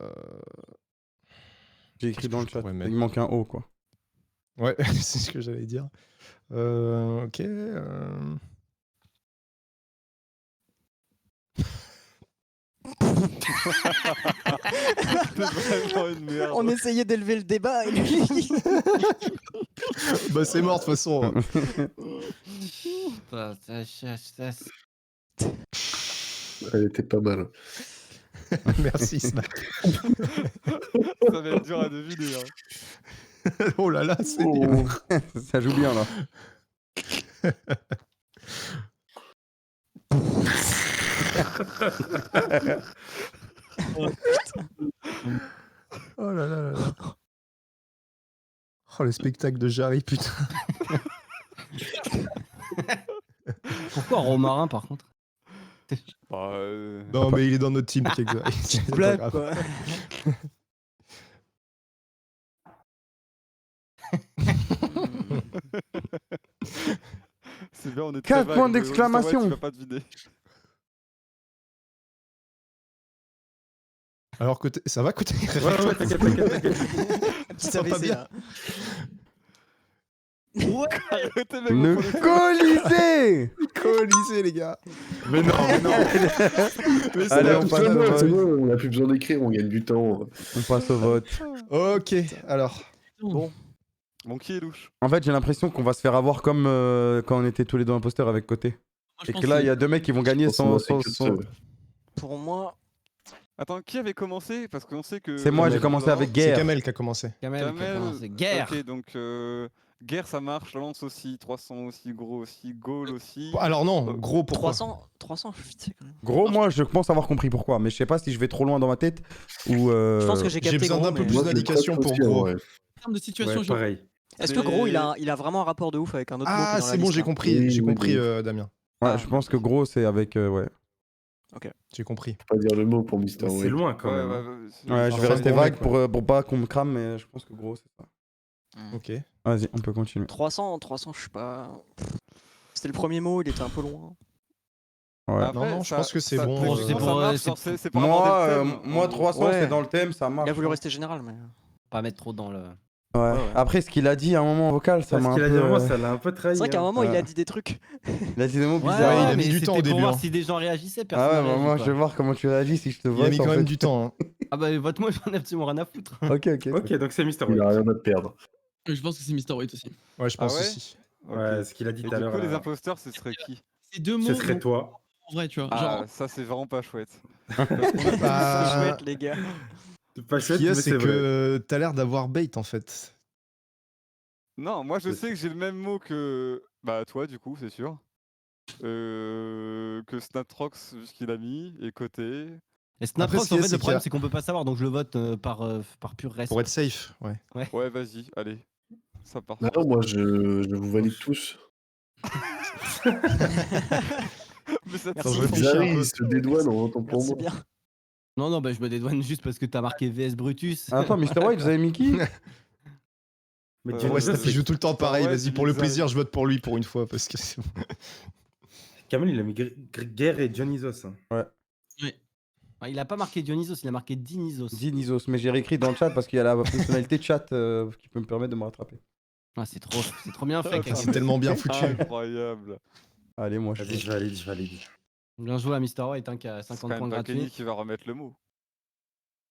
J'ai écrit dans le chat. pourrais mettre- Il manque un O, quoi. Ouais, c'est ce que j'allais dire. Ok. C'est vraiment une merde. On essayait d'élever le débat et lui. Bah c'est mort de toute façon. Elle était pas mal. Merci Snap. Ça va être dur à deviner. Hein. Oh là là, c'est bien. Ça joue bien là. Oh là là là là. Oh, le spectacle de Jarry, putain. Pourquoi Romarin par contre? Bah, Non, mais il est dans notre team, Kexari. C'est pas Blague, grave. quoi. c'est bien, on est 4 très points vague, mais d'exclamation. Tu vas pas deviner. Alors, côté... ça va côté Ouais, t'inquiète. Petit Ça va AVC, bien. là. Arrêtez, mec, Le vous Colisée. Colisée, les gars. Mais non. Mais c'est Allez, la on toute passe bonne au note. vote. C'est bon, on n'a plus besoin d'écrire, on gagne du temps. On passe au vote. Ok, alors. Bon, qui est louche? En fait, j'ai l'impression qu'on va se faire avoir comme quand on était tous les deux imposteurs avec Côté. Moi, je Et pense que là, il y que- a 2 mecs qui vont Je gagner pense qu'on sans. a fait que seul. Pour moi, Attends, qui avait commencé? Parce qu'on sait que. C'est moi, j'ai commencé avec C'est Guerre. Kamel qui a commencé. Kamel, qui a Kamel. commencé. Guerre. Ok, donc Guerre ça marche, Lance aussi, 300 aussi, Gros aussi, Gaul aussi. Alors non, gros, pourquoi 300, je suis vite fait quand même. Gros, moi, je pense avoir compris pourquoi, mais je sais pas si je vais trop loin dans ma tête ou. Je pense que j'ai capté besoin gros, d'un peu mais- plus Moi, je d'indications crois pour aussi, gros. ouais. En termes de situation Ouais, géo- pareil. Est-ce que gros, il a vraiment un rapport de ouf avec un autre mot qui est Ah, dans la c'est bon, liste, j'ai là compris, Oui, j'ai oui, compris, oui. Damien. Ouais, Ah. je pense que Gros, c'est avec. Ouais. J'ai compris. Faut pas dire le mot pour Mister Mais c'est Wade. loin quand Ouais, même. ouais, hein. Ouais, je vais Enfin, rester gros vague mec, pour pas qu'on me crame, mais je pense que Gros, c'est ça. Ok. Vas-y, on peut continuer. 300, je sais pas. C'était le premier mot, il était un peu loin. Ouais. Après, Non, je ça- pense que c'est ça- bon, techniquement, c'est ça pour, marche, c'est genre, c'est par rapport Moi, à des thèmes, moi en- 300, Ouais. c'est dans le thème, ça marche. Il a voulu rester général, mais. Pas mettre trop dans le. Ouais. Ouais. Après, ce qu'il a dit à un moment vocal, ça Parce m'a un qu'il a peu. dit vraiment, ça l'a un peu trahi. C'est vrai qu'à un hein. moment, il Ouais. a dit des trucs. Il a dit des mots Ouais, bizarres. il a mis mais du temps au c'était début, pour voir hein. si des gens réagissaient. Ah Personne ouais, n'a bah réagi, moi, quoi. je vais voir comment tu réagis si je te Il vote. a mis en quand fait. même du temps. Hein. Ah bah vote-moi, j'en ai absolument rien à foutre. Ok, ok. Ok, donc c'est Mister Il a White. rien à perdre. Je pense que c'est Mr. White aussi. Ouais, je pense Ah ouais aussi. Ok. Ouais, ce qu'il a dit Et tout à du l'heure. coup, les là, imposteurs, ce serait qui? C'est deux mots Ce serait dont- toi. en vrai, tu vois. Ah, Genre, ça c'est vraiment pas chouette. Bah, C'est chouette, les gars. C'est pas Ce chouette, qu'il y a, mais c'est c'est vrai. que t'as l'air d'avoir bait en fait. Non, moi je sais que j'ai le même mot que. Bah, toi, du coup, c'est sûr. Que Snatrox, vu ce qu'il a mis, et Côté. Et Snaprox, Après, ce en qu'il y a, fait, c'est le qu'il y problème, a- c'est qu'on peut pas savoir, donc je le vote par pur respect. Pour être safe, ouais. Ouais, vas-y, allez. Ça part. Non, moi, je vous valide tous. Mais ça Merci. je réfléchis un Xari, peu. il se dédouane en votant pour Merci moi. bien. Non, non, bah je me dédouane juste parce que t'as marqué VS Brutus. Attends, Mr. White, vous avez mis qui? Mais Euh, Dieu Ouais, sait, ça, il joue tout le temps pareil. Ouais, Vas-y, du pour le Xari. plaisir, je vote pour lui pour une fois parce que c'est bon. Kamel, il a mis Guerre et Dionysos. hein. Ah, il a pas marqué Dionysos, il a marqué Dionysos. Dionysos, mais j'ai réécrit dans le chat parce qu'il y a la fonctionnalité chat qui peut me permettre de me rattraper. Ah, c'est trop bien fait. Ah, C'est tellement bien foutu. Incroyable. Allez, moi je. Vas-y, je valide. Bien joué à Mr. White, hein, qui a C'est 50 quand points même pas Kenny gratuits. qui va remettre le mot.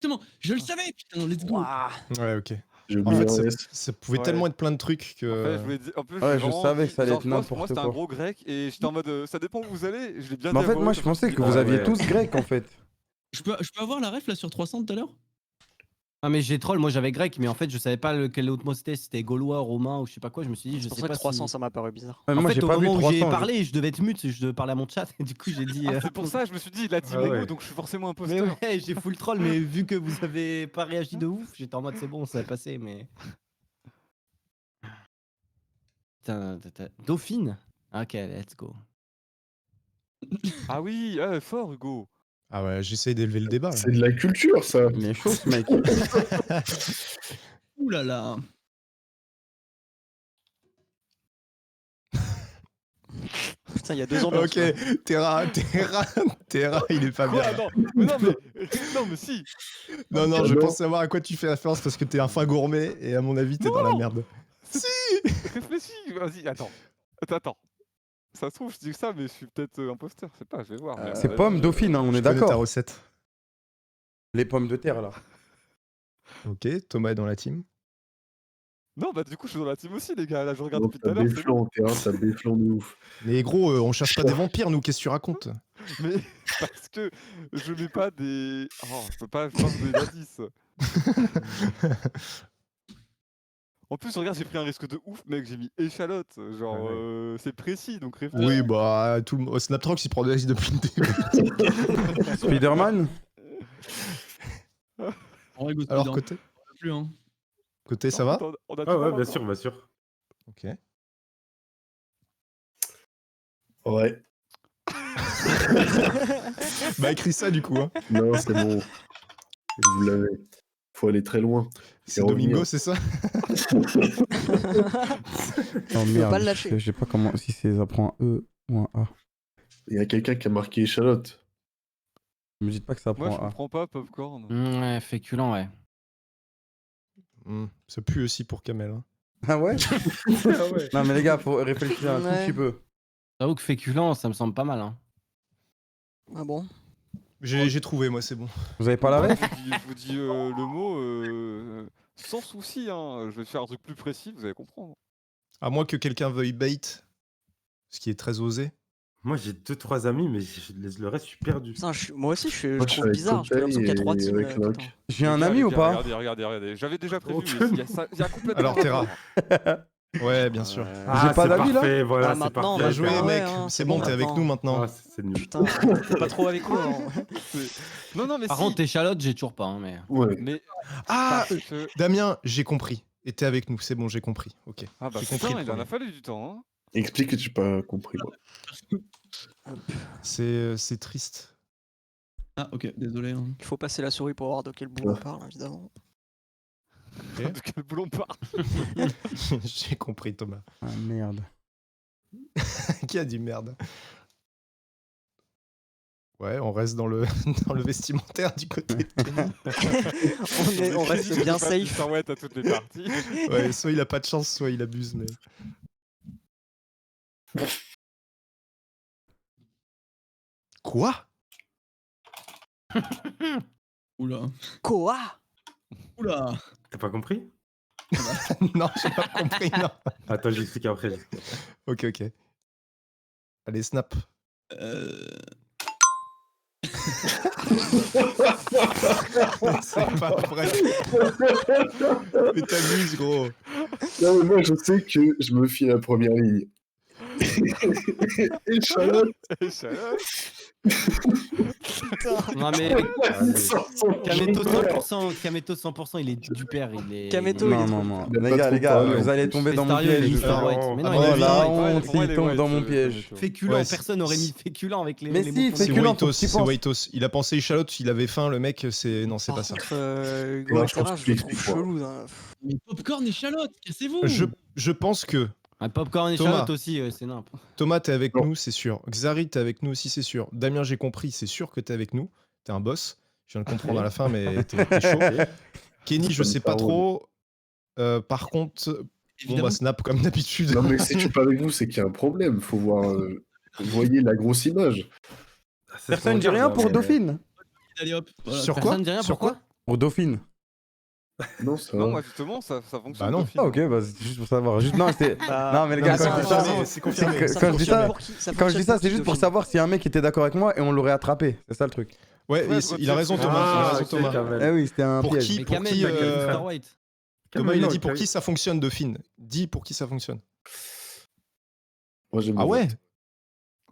exactement. Je le savais, putain, let's go. Ouah. Ouais, ok. J'ai En oublié fait, un ça, S. ça pouvait Ouais. tellement être plein de trucs En fait, que. je voulais dire- en plus, Ouais, j'ai je vraiment savais dit- que ça allait genre, être moi, n'importe Moi, c'était un quoi. gros grec et j'étais en mode ça dépend où vous allez. Je l'ai bien Mais en dit fait, à voix moi haute, je pensais que Ah vous aviez ouais. tous grec en fait. Je peux avoir la ref là sur 300 tout à l'heure? Ah, mais j'ai troll, moi j'avais grec, mais en fait, je savais pas quel autre mot c'était, si c'était gaulois, romain ou je sais pas quoi. Je me suis dit, je C'est pour sais ça pas que 300, si... ça m'a paru bizarre. Ouais, En moi fait, j'ai au pas vu moment où j'ai 300. parlé, je devais être mute, je devais parler à mon chat, et du coup j'ai dit. Ah, c'est pour ça, je me suis dit, il a dit Ah mes ouais. mots, donc je suis forcément Mais imposteur. ouais, j'ai full troll, mais vu que vous avez pas réagi de ouf, j'étais en mode c'est bon, ça va passer, mais. Putain, Dauphine? Ok, let's go. Ah oui, fort Hugo. Ah ouais, j'essaye d'élever le débat. Là. C'est de la culture, ça. Il est chaud ce mec. Ouh là là. Putain, il y a 2 ambiances. Ok, Terra, il est pas bien. Quoi, là. non, mais non, mais, non, mais si. Non, non, je non. pense savoir à quoi tu fais référence parce que t'es un fin gourmet et à mon avis, t'es dans la merde. Réfléchis, vas-y, attends. Ça se trouve, je dis ça, mais je suis peut-être imposteur, je sais pas, je vais voir. mais, C'est vas-y. pomme dauphine, hein, on Je est connais ta d'accord. recette. Les pommes de terre là. Ok, Thomas est dans la team. Non, bah du coup, je suis dans la team aussi, les gars. Là, je regarde Non, depuis tout ça à l'heure. c'est béflant, terrain, ça béflant de ouf. Mais gros, on cherche pas des vampires, nous, qu'est-ce que tu racontes? bon. Mais parce que je mets pas des. Oh, je peux pas faire des indices. En plus, regarde, j'ai pris un risque de ouf, mec. J'ai mis échalote. Genre, Ouais. c'est précis, donc réfléchis. Oui, bah, tout le... Snaptrox, il prend des risques depuis le début. Spider-Man. En vrai, go Alors, Spider, côté. plus, hein. Côté, ça va? On a Ah du ouais, mal bien encore. sûr, bien sûr. Ok. Ouais. Bah écris ça du coup. Hein. Non, c'est bon. Vous l'avez. Faut aller très loin. C'est Et revenir. Domingo, c'est ça? Oh pas merde, le lâcher. je sais pas comment, si ça prend un E ou un A. Il y a quelqu'un qui a marqué échalote. Me dites pas que ça Moi, je prend A. comprends pas, Popcorn. Ouais, féculent, ouais. Ça pue aussi pour Kamel. Hein. Ah ouais? Ah ouais. Non mais les gars, faut réfléchir un tout Ouais. petit peu. J'avoue que féculent, ça me semble pas mal. Hein. Ah bon? J'ai trouvé, moi, c'est bon. Vous avez pas la Moi, ref? je vous dis le mot sans souci. Hein. Je vais faire un truc plus précis, vous allez comprendre. À moins que quelqu'un veuille bait, ce qui est très osé. Moi, j'ai 2-3 amis, mais le reste, je suis perdu. Putain, moi aussi, je Moi, je suis trouve avec bizarre. J'ai l'impression qu'il y a 3 Cocktail et teams. avec Locke. attends. J'ai un Les gars, ami les ou gars, pas? Regardez. J'avais déjà prévu, mais Antoine. il y a complètement. Alors, Terra. Ouais, bien sûr. J'ai pas c'est d'avis, là parfait, voilà, Ah, c'est maintenant, parfait. Bien joué, ouais, mec. hein, c'est bon, t'es avec nous maintenant. Ah, c'est nul. Putain, t'es pas trop avec nous. Hein. Non, mais Par si. contre, échalote, j'ai toujours pas. Hein, mais... Ouais. Mais Ah, parce que- Damien, j'ai compris. Et t'es avec nous, c'est bon, j'ai compris. Ok. Ah bah J'ai compris putain, le il en premier. a fallu du temps. Hein. Explique que tu n'as pas compris. Moi. C'est triste. Ah, ok, désolé. Hein. Il faut passer la souris pour voir de quel bout on parle, évidemment. Ok. De quel boulot on parle? J'ai compris, Thomas. Ah merde. Qui a dit merde? Ouais, on reste dans le, dans le vestimentaire du côté. de Kenny. on reste bien safe. Ouais, à toutes les parties. Ouais, soit il a pas de chance, soit il abuse, mais. Quoi? Oula. Quoi? Oula. T'as pas compris? Non, j'ai pas compris, non. Attends, j'explique après. Ok, ok. Allez, snap. C'est pas vrai. Mais t'amuses, gros. Non, mais moi, je sais que je me fie à la première ligne. Échalote. Non, mais Kameto 100%, Kameto 100%, il est du père. Il est... Kameto, Non, il est non, trop- non. Il a Les pas gars, trop les gars, parlé, vous en allez plus. tomber dans mon Sérieux, piège. il est Mr. White. Mais non, il Oh est la Mr. White. honte, pour moi, il il est tombe white, dans mon piège. Féculent, Ouais, personne n'aurait mis féculent avec les. Mais les si, mots C'est féculent, faut Waitos, que tu c'est penses. Waitos. Il a pensé échalote, il avait faim, le mec, c'est. Non, c'est Par pas ça. contre, Non, Hugo je pense Terra, que je tu le trouve expliques, moi. chelou. Hein. Mais popcorn échalote, cassez-vous. Je pense que. Ah, Popcorn et Thomas. Charlotte aussi, c'est nimp. Thomas, t'es avec Non. nous, c'est sûr. Xari, t'es avec nous aussi, c'est sûr. Damien, j'ai compris, c'est sûr que t'es avec nous. T'es un boss. Je viens de comprendre à la fin, mais t'es chaud. Kenny, je Ça me sais pas parle. trop. Par contre, bon, Évidemment. bah, Snap comme d'habitude. Non, mais si je suis pas avec vous, c'est qu'il y a un problème. Faut voir. Vous voyez la grosse image. Personne ne dit rien pour Dauphine. Allez hop. Voilà. Sur quoi? Personne ne dit rien, Sur pourquoi? Pour Dauphine. Non, ça Non, va. moi justement, ça fonctionne. Bah non. Dauphine. Ah ok, bah c'est juste pour savoir. Juste, non, c'était... Non mais les Non, gars, mais quand c'est je dis ça, confirmé, c'est confirmé. c'est que- Ça quand je dis fonctionne ça, pour qui Ça quand je fonctionne dis ça, pour c'est qui, juste pour Dauphine savoir si un mec était d'accord avec moi et on l'aurait attrapé. C'est ça le truc. Ouais, Ouais, il a raison, Thomas. Il a Ah, raison, ok, Thomas. Kamel. Eh oui, c'était un Pour piège. qui, Mais pour Kamel, qui, il est Mr. White. Thomas, il a Non, dit pour Kamel. qui ça fonctionne, Dauphine. Dis pour qui ça fonctionne. Moi, j'aime Ah bien. ouais?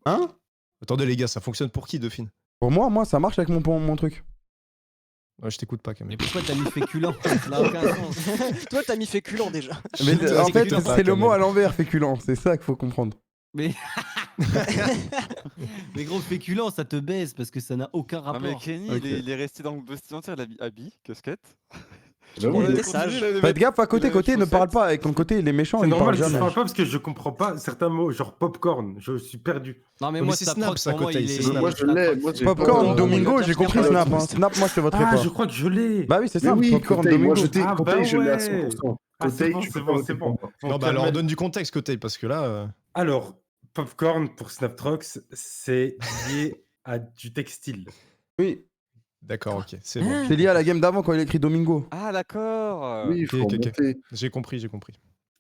Hein? Attendez, les gars, ça fonctionne pour qui, Dauphine? Pour moi, ça marche avec mon truc. Ouais, je t'écoute pas, Mais Kamel. pourquoi t'as mis féculent? Ça n'a aucun sens. Toi, t'as mis féculent déjà. Mais Je en fait, t'écoute pas, c'est le Kamel. mot à l'envers, féculent. C'est ça qu'il faut comprendre. Mais... mais gros, féculent, ça te baise parce que ça n'a aucun Non, rapport. mais Kenny, Ok. il est resté dans le vestimentaire, il a mis habit, casquette. J'avoue, On il était est- sage. Faites gaffe, à côté, il a les ne parle chaussettes. pas. Avec ton côté, il est méchant, C'est il parle normal, je jamais. parle pas parce que je comprends pas certains mots, genre popcorn. Je suis perdu. Non, mais Mais moi, c'est Snap Snap, Prox, ça, pour moi, Coteil, il c'est est. Snap. Moi, je l'ai. Moi, j'ai pas- Popcorn, Oh, Domingo, on j'ai va compris dire Snap. Snap. Hein. Snap, moi, je te voterai Ah, pas. je crois que je l'ai. Bah oui, c'est Mais ça, oui, Popcorn, Coteil, moi, Domingo. je t'ai Ah, Coteil, bah je l'ai à ouais. 100%. Ah, c'est Coteil, bon, tu c'est peux pas bon, voter c'est pour bon. moi. Bon, Non, bah alors Kamel. donne du contexte, Coteil, parce que là. Alors, popcorn pour Snaptrox, c'est lié à du textile. Oui, D'accord, ok, c'est bon. c'est lié à la game d'avant quand il écrit Domingo. Ah, d'accord. Oui, il Ok, faut ok, ok. remonter. J'ai compris, j'ai compris.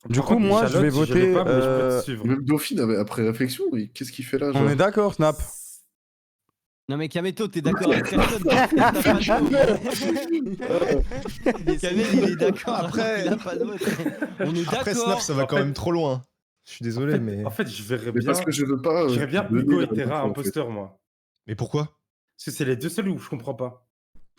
Du Par coup, contre, moi, Charlotte, je vais je l'ai voter, pas, mais je peux te suivre. Même Dauphine, après réflexion, qu'est-ce qu'il fait là, On genre est d'accord, Snap. Non, mais Kameto, t'es d'accord avec personne. Kamel, il est d'accord. Après- Il a pas d'autre. On est Après, d'accord. Snap, ça va En quand fait- même trop loin. Je suis désolé, mais. En fait, je verrais Mais bien. parce que je veux pas. Je verrais bien donner Hugo la et Terra réponse, en fait. imposteur, moi. Mais pourquoi? Parce que c'est les deux seuls où je comprends pas.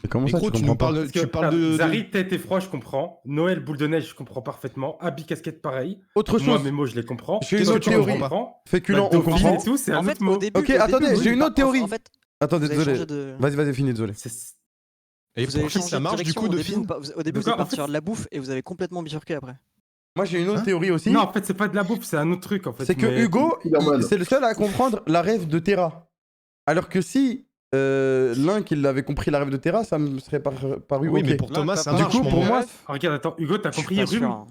Et comment Mais ça, gros, tu tu nous comprends pas parles, Parce que, tu parles de. Zari, tête et froid, je comprends. Noël, boule de neige, je comprends parfaitement. Abi, casquette, pareil. Autre Moi, chose, mes mots, je les comprends. J'ai une Toi, autre tu théorie. comprends. féculent, on Dauphine comprend. et tout, c'est un En fait, autre mot. au début. Ok, au attendez, début, j'ai une autre théorie. En fait, Attendez, vous avez désolé. changé de. Vas-y, finis, désolé. Et Vous avez pour qui changé ça de marche du direction coup, au début Dauphine ou pas Au début, vous D'accord, êtes en parti fait- sur de la bouffe et vous avez complètement bifurqué après. Moi, j'ai une autre Hein théorie aussi. Non, en fait, c'est pas de la bouffe, c'est un autre truc, en fait. C'est que mais- Hugo, Spider-Man. c'est le seul à comprendre la rêve de Terra. Alors que si l'un qui l'avait compris la rêve de Terra, ça me serait paru Oui, ok. mais pour Thomas, t'as ça pas Du marche. coup, mon pour gars. moi, Ah, regarde, attends, Hugo, t'as Je suis compris pas rhume sûr, hein.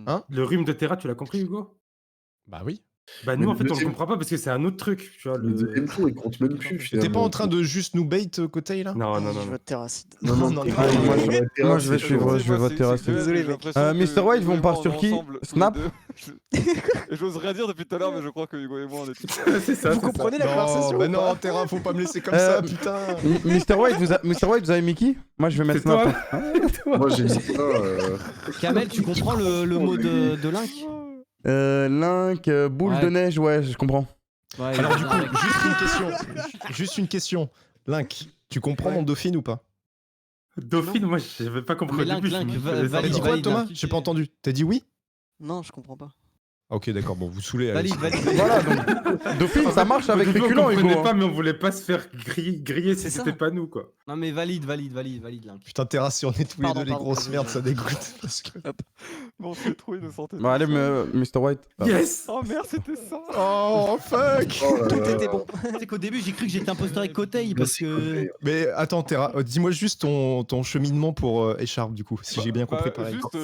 Hein Le rhume de Terra, tu l'as compris, Hugo Bah oui. Bah, Mais nous, en le fait, on le deuxième- comprend pas parce que c'est un autre truc. Tu vois, Le deuxième tour, il compte même plus. T'es finalement. pas en train de juste nous bait côté là Non, non, non. Je non. vote terracide. Non, non, Non, non, Ah, non, moi, non, je- moi, je vais suivre, je vais voter Racing. Désolé, mec. Mr. White, on part sur qui Snap Et j'ose rien dire depuis tout à l'heure, mais je crois que Hugo et moi, on est tous. C'est ça. Vous c'est ça. comprenez la Non, conversation bah ou non, pas Terra, faut pas me laisser comme ça, putain. Mr. White, vous avez mis qui Moi, je vais mettre C'est toi. Snap. Moi, j'ai mis ça. Kamel, tu comprends le mot de Link Link, boule Ouais. de neige, ouais, je comprends. Ouais, Alors il du a- coup, juste une question. Link, tu comprends Ouais. mon Dauphine ou pas? Dauphine, moi, j'avais pas compris Mais au Link, début. je Link, me va- faisais T'as valide, dit ça. quoi, valide, Thomas? hein. J'ai pas entendu. T'as dit oui? Non, je comprends pas. Ah, ok, d'accord, bon, vous saoulez. allez. Valide. Voilà, donc Dauphine, En ça fait, marche au avec début, Féculent, on Hugo. comprenait hein. pas, mais on voulait pas se faire griller si C'est ça. c'était pas nous, quoi. Non mais valide Link. Putain, Terra, si on est tous les Pardon, deux les pardon, grosses pardon, merdes, je- ça dégoûte. Parce que... Bon, c'est trop innocent. Bon, allez, Mr. White. Yes. Oh merde, c'était ça. Oh, fuck. Oh là Tout là. était bon. C'est qu'au début j'ai cru que j'étais imposteur avec Kotei parce que. Mais attends, Terra, dis-moi juste ton cheminement pour Écharpe, du coup, si j'ai bien compris pareil. Juste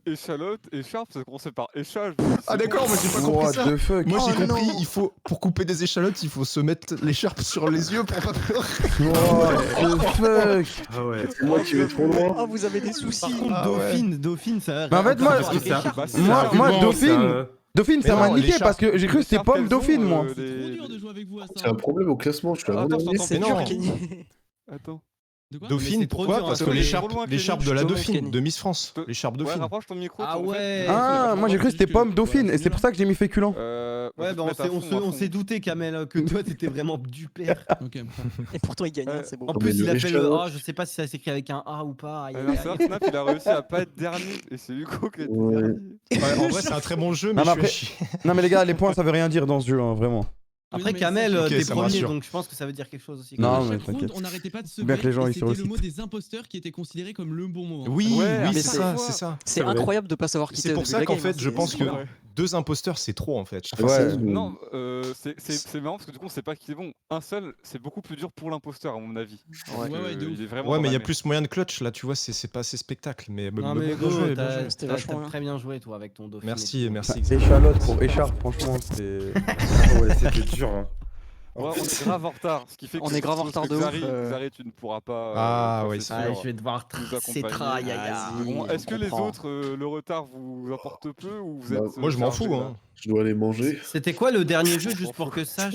échalote, écharpe, ça commençait par échage. Ah, d'accord, moi j'ai pas compris What ça. the fuck Moi j'ai Oh, compris, non. il faut pour couper des échalotes, il faut se mettre l'écharpe sur les yeux pour pas pleurer. What the fuck Ah ouais. C'est moi qui vais trop loin. Oh, vous avez des soucis. Par contre, Ah ouais. Dauphine, ça. Mais en fait, moi, Parce que c'est un- écharpe. c'est Moi- un moi, ruban, Dauphine, c'est un- Dauphine, ça Mais m'a non, niqué l'écharpe- parce que j'ai cru que c'était Écharpe, Pomme elles Dauphine, ont, moi. C'est trop dur de jouer avec vous à C'est ça. un problème au classement, je suis Attends, avant je dernier. t'entends C'est Mais dur, non. Kenny. Attends. De quoi Mais Dauphine, c'est trop pourquoi? dur, Parce hein. que Toi, l'écharpe trop loin, l'écharpe Kenny, de la je te demande, Dauphine, Kenny. de Miss France. L'écharpe Ouais, Dauphine. rapproche ton micro. Ah en fait. ouais. Ah, moi j'ai cru que c'était Pomme Dauphine et c'est pour ça que j'ai mis Féculent. Ouais, bah on s'est douté, Kamel, que toi t'étais vraiment du père. Ok. Et pourtant, il gagne, hein, c'est beau. En Non, plus, mais il le appelle le échalote- A, je sais pas si ça s'écrit avec un A ou pas. aïe, aïe, Alors, aïe. c'est vrai que Snap, il a réussi à pas être dernier et c'est Hugo qui a été Ouais. dernier. Ouais, en vrai, c'est un très bon jeu, mais Non, mais je suis après- à chier. Non mais les gars, les points ça veut rien dire dans ce jeu, hein, vraiment. Après, Oui, non, mais Kamel, ça, Ok, t'es ça me premier, rassure. donc je pense que ça veut dire quelque chose aussi. Non, À mais chaque ronde, t'inquiète. on n'arrêtait pas de se Bien que les gens, et ils sur c'était le le mot site. des imposteurs qui était considéré comme le bon mot. hein. Oui, Ouais, oui, mais c'est c'est- ça, c'est ça. C'est vrai. incroyable de pas savoir qui C'est t'es pour au ça début de qu'en la game, fait, hein, je c'est- pense que Ouais. 2 imposteurs, c'est trop en fait. Ouais. Non, c'est marrant parce que du coup, on sait pas qui est bon. Un seul, c'est beaucoup plus dur pour l'imposteur, à mon avis. Ouais. Ouais, de ouf. Il est vraiment Ouais, dans mais il y la a merde. plus moyen de clutch là, tu vois, c'est pas assez spectacle. Mais Non, bon, mais bien go, joué, bien joué. C'était t'as vachement bien. très bien joué, toi, avec ton Dauphine. Merci, merci. Échalote pour écharpe, franchement, c'est. Ouais, c'était dur. Hein. Ouais, on est grave en retard, ce qui fait que On est grave en je pense retard que de Xari, ouf, Xari, tu ne pourras pas. Ah, ouais, c'est c'est sûr, Ah, je vais devoir nous tracer accompagner. traille, aïe, aïe. Bon, on est-ce que les comprend. autres, le retard vous apporte peu ou vous Bah, êtes. Moi, je m'en chargé, fous. là Hein. Je dois aller manger. C'était quoi le dernier jeu, juste pour que je sache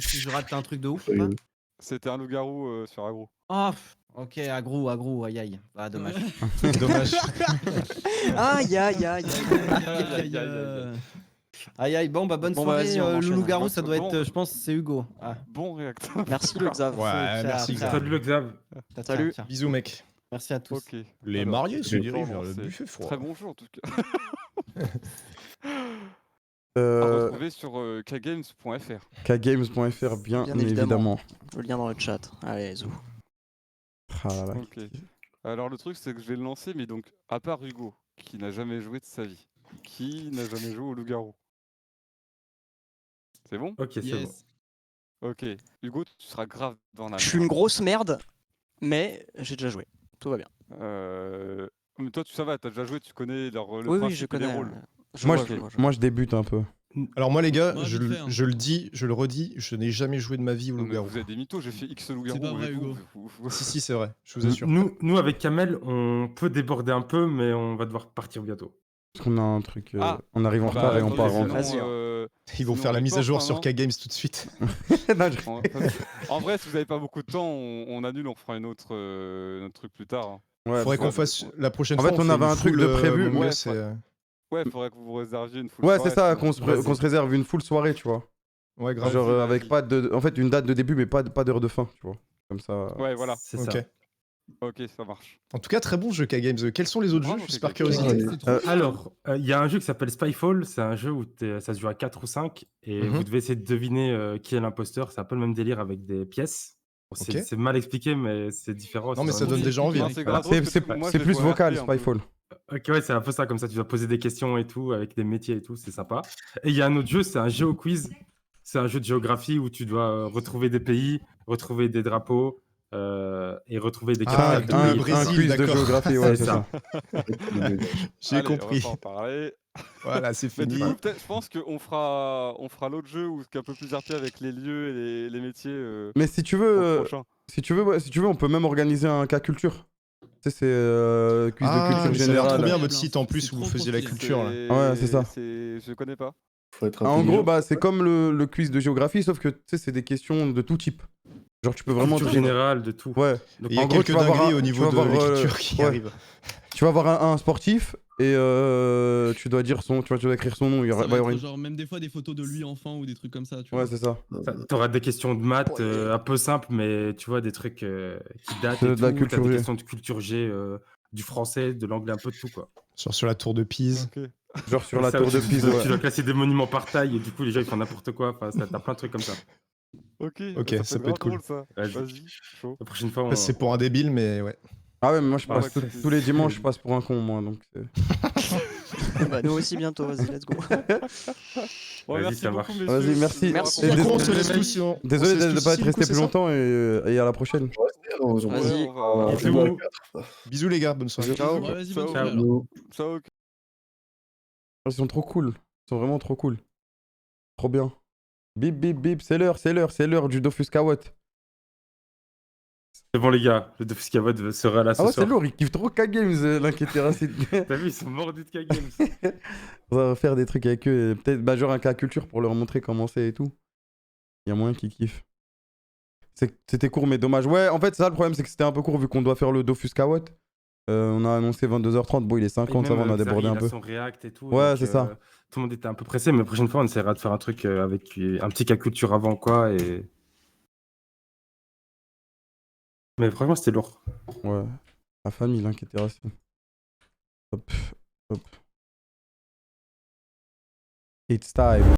si je rate un truc de ouf ou pas? C'était un loup-garou sur Agro. Oh, ok, agro, aïe, aïe. Ah, dommage. Dommage. Aïe, aïe, aïe. Aïe, Aïe, aïe, bon, bah bonne Bon, bah, soirée. vas-y, on Le enchaîne. loup-garou, ça doit Bon. être, je pense, c'est Hugo. Ah. Bon réacteur. Merci, le Xav. Ouais, merci. Tiens, Salut le Xav. tiens, Salut. tiens. Bisous, mec. Merci à tous. Ok. Les Alors, mariés se je vais dirigent vers le commencer. buffet froid. Très bon jeu en tout cas. À Euh, retrouver sur kgames.fr. kgames.fr, bien, Bien évidemment. Le lien dans le chat. Allez, zou. Ah là là. Ok. Alors le truc c'est que je vais le lancer, mais donc à part Hugo, qui n'a jamais joué de sa vie, qui n'a jamais joué au loup-garou. C'est bon? Ok, c'est bon. Yes. Ok. Hugo, tu seras grave dans la Je suis une grosse merde, mais j'ai déjà joué. Tout va bien. Mais toi, ça va, t'as déjà joué, tu connais le Oui, oui, principe je et connais. les rôles. Moi, vois, je, vois. moi, je débute un peu. Alors moi les gars, Moi, je, vite le- fait, hein. je le dis, je le redis, je n'ai jamais joué de ma vie au Non, mais loup-garou. vous êtes des mythos, j'ai fait X loup-garou. pas vrai, avec vous, Hugo. Si, si, c'est vrai, je vous assure. Nous, avec Kamel, on peut déborder un peu, mais on va devoir partir bientôt. Parce qu'on a un truc. Ah. On arrive en Bah, retard et on attendez, part en. sinon, Vas-y, hein. Ils vont sinon, faire la on mise à reporte, jour hein, sur non K-Games tout de suite. Non, je- En vrai, si vous n'avez pas beaucoup de temps, on annule, on fera notre truc plus tard. hein. Ouais, Faudrait parce qu'on fasse la prochaine En fois. fait, on fait avait une un truc full, de prévu, Among ouais, Us et, Ouais, faudrait que vous vous réserviez une full Ouais, soirée, c'est ça, sinon- qu'on se réserve une full soirée, tu vois. Ouais, grave. Genre Vas-y, avec vas-y. pas de. En fait, une date de début, mais pas d'heure de fin, tu vois. Comme ça. Ouais, voilà. C'est Ok. ça. Ok, ça marche. En tout cas, très bon jeu, K-Games. Quels sont les autres Bravo, jeux, juste par K-Games. curiosité? C'est trop bien. Alors, il y a un jeu qui s'appelle Spyfall. C'est un jeu où ça se joue à 4 ou 5 et Mhm. vous devez essayer de deviner qui est l'imposteur. C'est un peu le même délire avec des pièces. Bon, Ok. c'est mal expliqué, mais c'est différent. Non, mais c'est ça vraiment- donne déjà envie. Non, hein. c'est Voilà. grave drôle parce que moi, je C'est l'ai plus joué à vocal, RP un peu. Spyfall. Ok, ouais, c'est un peu ça, comme ça, tu dois poser des questions et tout, avec des métiers et tout, c'est sympa. Et il y a un autre jeu, c'est un GeoQuiz. C'est un jeu de géographie où tu dois retrouver des pays, retrouver des drapeaux et retrouver des Ah, capitales d'où de le pays. Brésil, Un quiz de d'accord. géographie, ouais, C'est c'est ça. J'ai Allez, compris. on va pas en parler. Voilà, c'est Mais du fini. coup, peut-être, je pense qu'on fera l'autre jeu où c'est un peu plus RP avec les lieux et les métiers Mais si tu au veux, prochain. si tu veux, on peut même organiser un cas culture. Tu sais, c'est quiz de Ah, culture mais ça a l'air trop générale. bien votre site en plus où vous trop, faisiez trop la stylé. culture. Là. Ouais, c'est ça. Je connais pas. Faut être En intelligent. gros, bah, c'est comme le quiz de géographie, sauf que tu sais, c'est des questions de tout type. Genre, tu peux vraiment. Culture générale, de tout. Ouais. Donc, Et il y a En gros, quelques tu vas avoir dingueries un- au tu niveau vas de avoir, l'écriture qui ouais. arrivent. Tu vas avoir un sportif et tu dois dire tu dois écrire son nom. Il y Ça aura, va va y avoir être une- genre même des fois des photos de lui enfant ou des trucs comme ça, tu Ouais, vois. c'est ça. t'auras des questions de maths un peu simples, mais tu vois, des trucs qui datent De et la tout. culture T'as des G. questions de culture G, du français, de l'anglais, un peu de tout, quoi. Sur la tour de Pise. Ok. Genre sur la Ça, tour de tu Pise. dois- Ouais. Tu dois classer des monuments par taille et du coup, les gens, ils font n'importe quoi. Enfin, t'as plein de trucs comme ça. Ok, Ok, bah, ça peut peut être grave cool. drôle ça. Vas-y. Vas-y, chaud. La prochaine fois, Après, c'est pour un débile, mais ouais. Ah ouais, mais moi je Ah passe ouais, tous les dimanches, je passe pour un con, moi. Donc Bah, nous aussi bientôt, vas-y, let's go. Ouais, Vas-y, merci ça beaucoup, marche. messieurs. Vas-y, merci. Merci. Et Du coup, on désolé- se laisse tous. Désolé on se laisse de ne tous pas ici, être du coup, resté c'est plus ça longtemps et à la prochaine. Vas-y. Bisous. Bisous les gars, bonne soirée. Ciao. Ouais, vas-y, Ciao. bonne soirée, alors. Ciao. Ils sont trop cool. Ils sont vraiment trop cool. Trop bien. Bip bip bip, c'est l'heure du Dofus Kawat. C'est bon, les gars, le Dofus Kawat sera là ce Ah ouais, c'est soir. lourd, il kiffe trop K-Games, l'inquiété racine. T'as vu, ils sont mordus de K-Games. On va faire des trucs avec eux, et peut-être bah, genre un cas culture pour leur montrer comment c'est et tout. Il y a moyen qu'ils kiffent. C'était court, mais dommage. Ouais, en fait, ça le problème, c'est que c'était un peu court vu qu'on doit faire le Dofus Kawat. On a annoncé 22h30, bon, il est 50, ça va, on a débordé un peu. Son React et tout, Ouais, donc, c'est ça. Tout le monde était un peu pressé, mais la prochaine fois, on essaiera de faire un truc avec un petit cas culture avant, quoi. Mais franchement, c'était lourd. Ouais. La famille, l'inquiété racine. Hop, hop. It's time.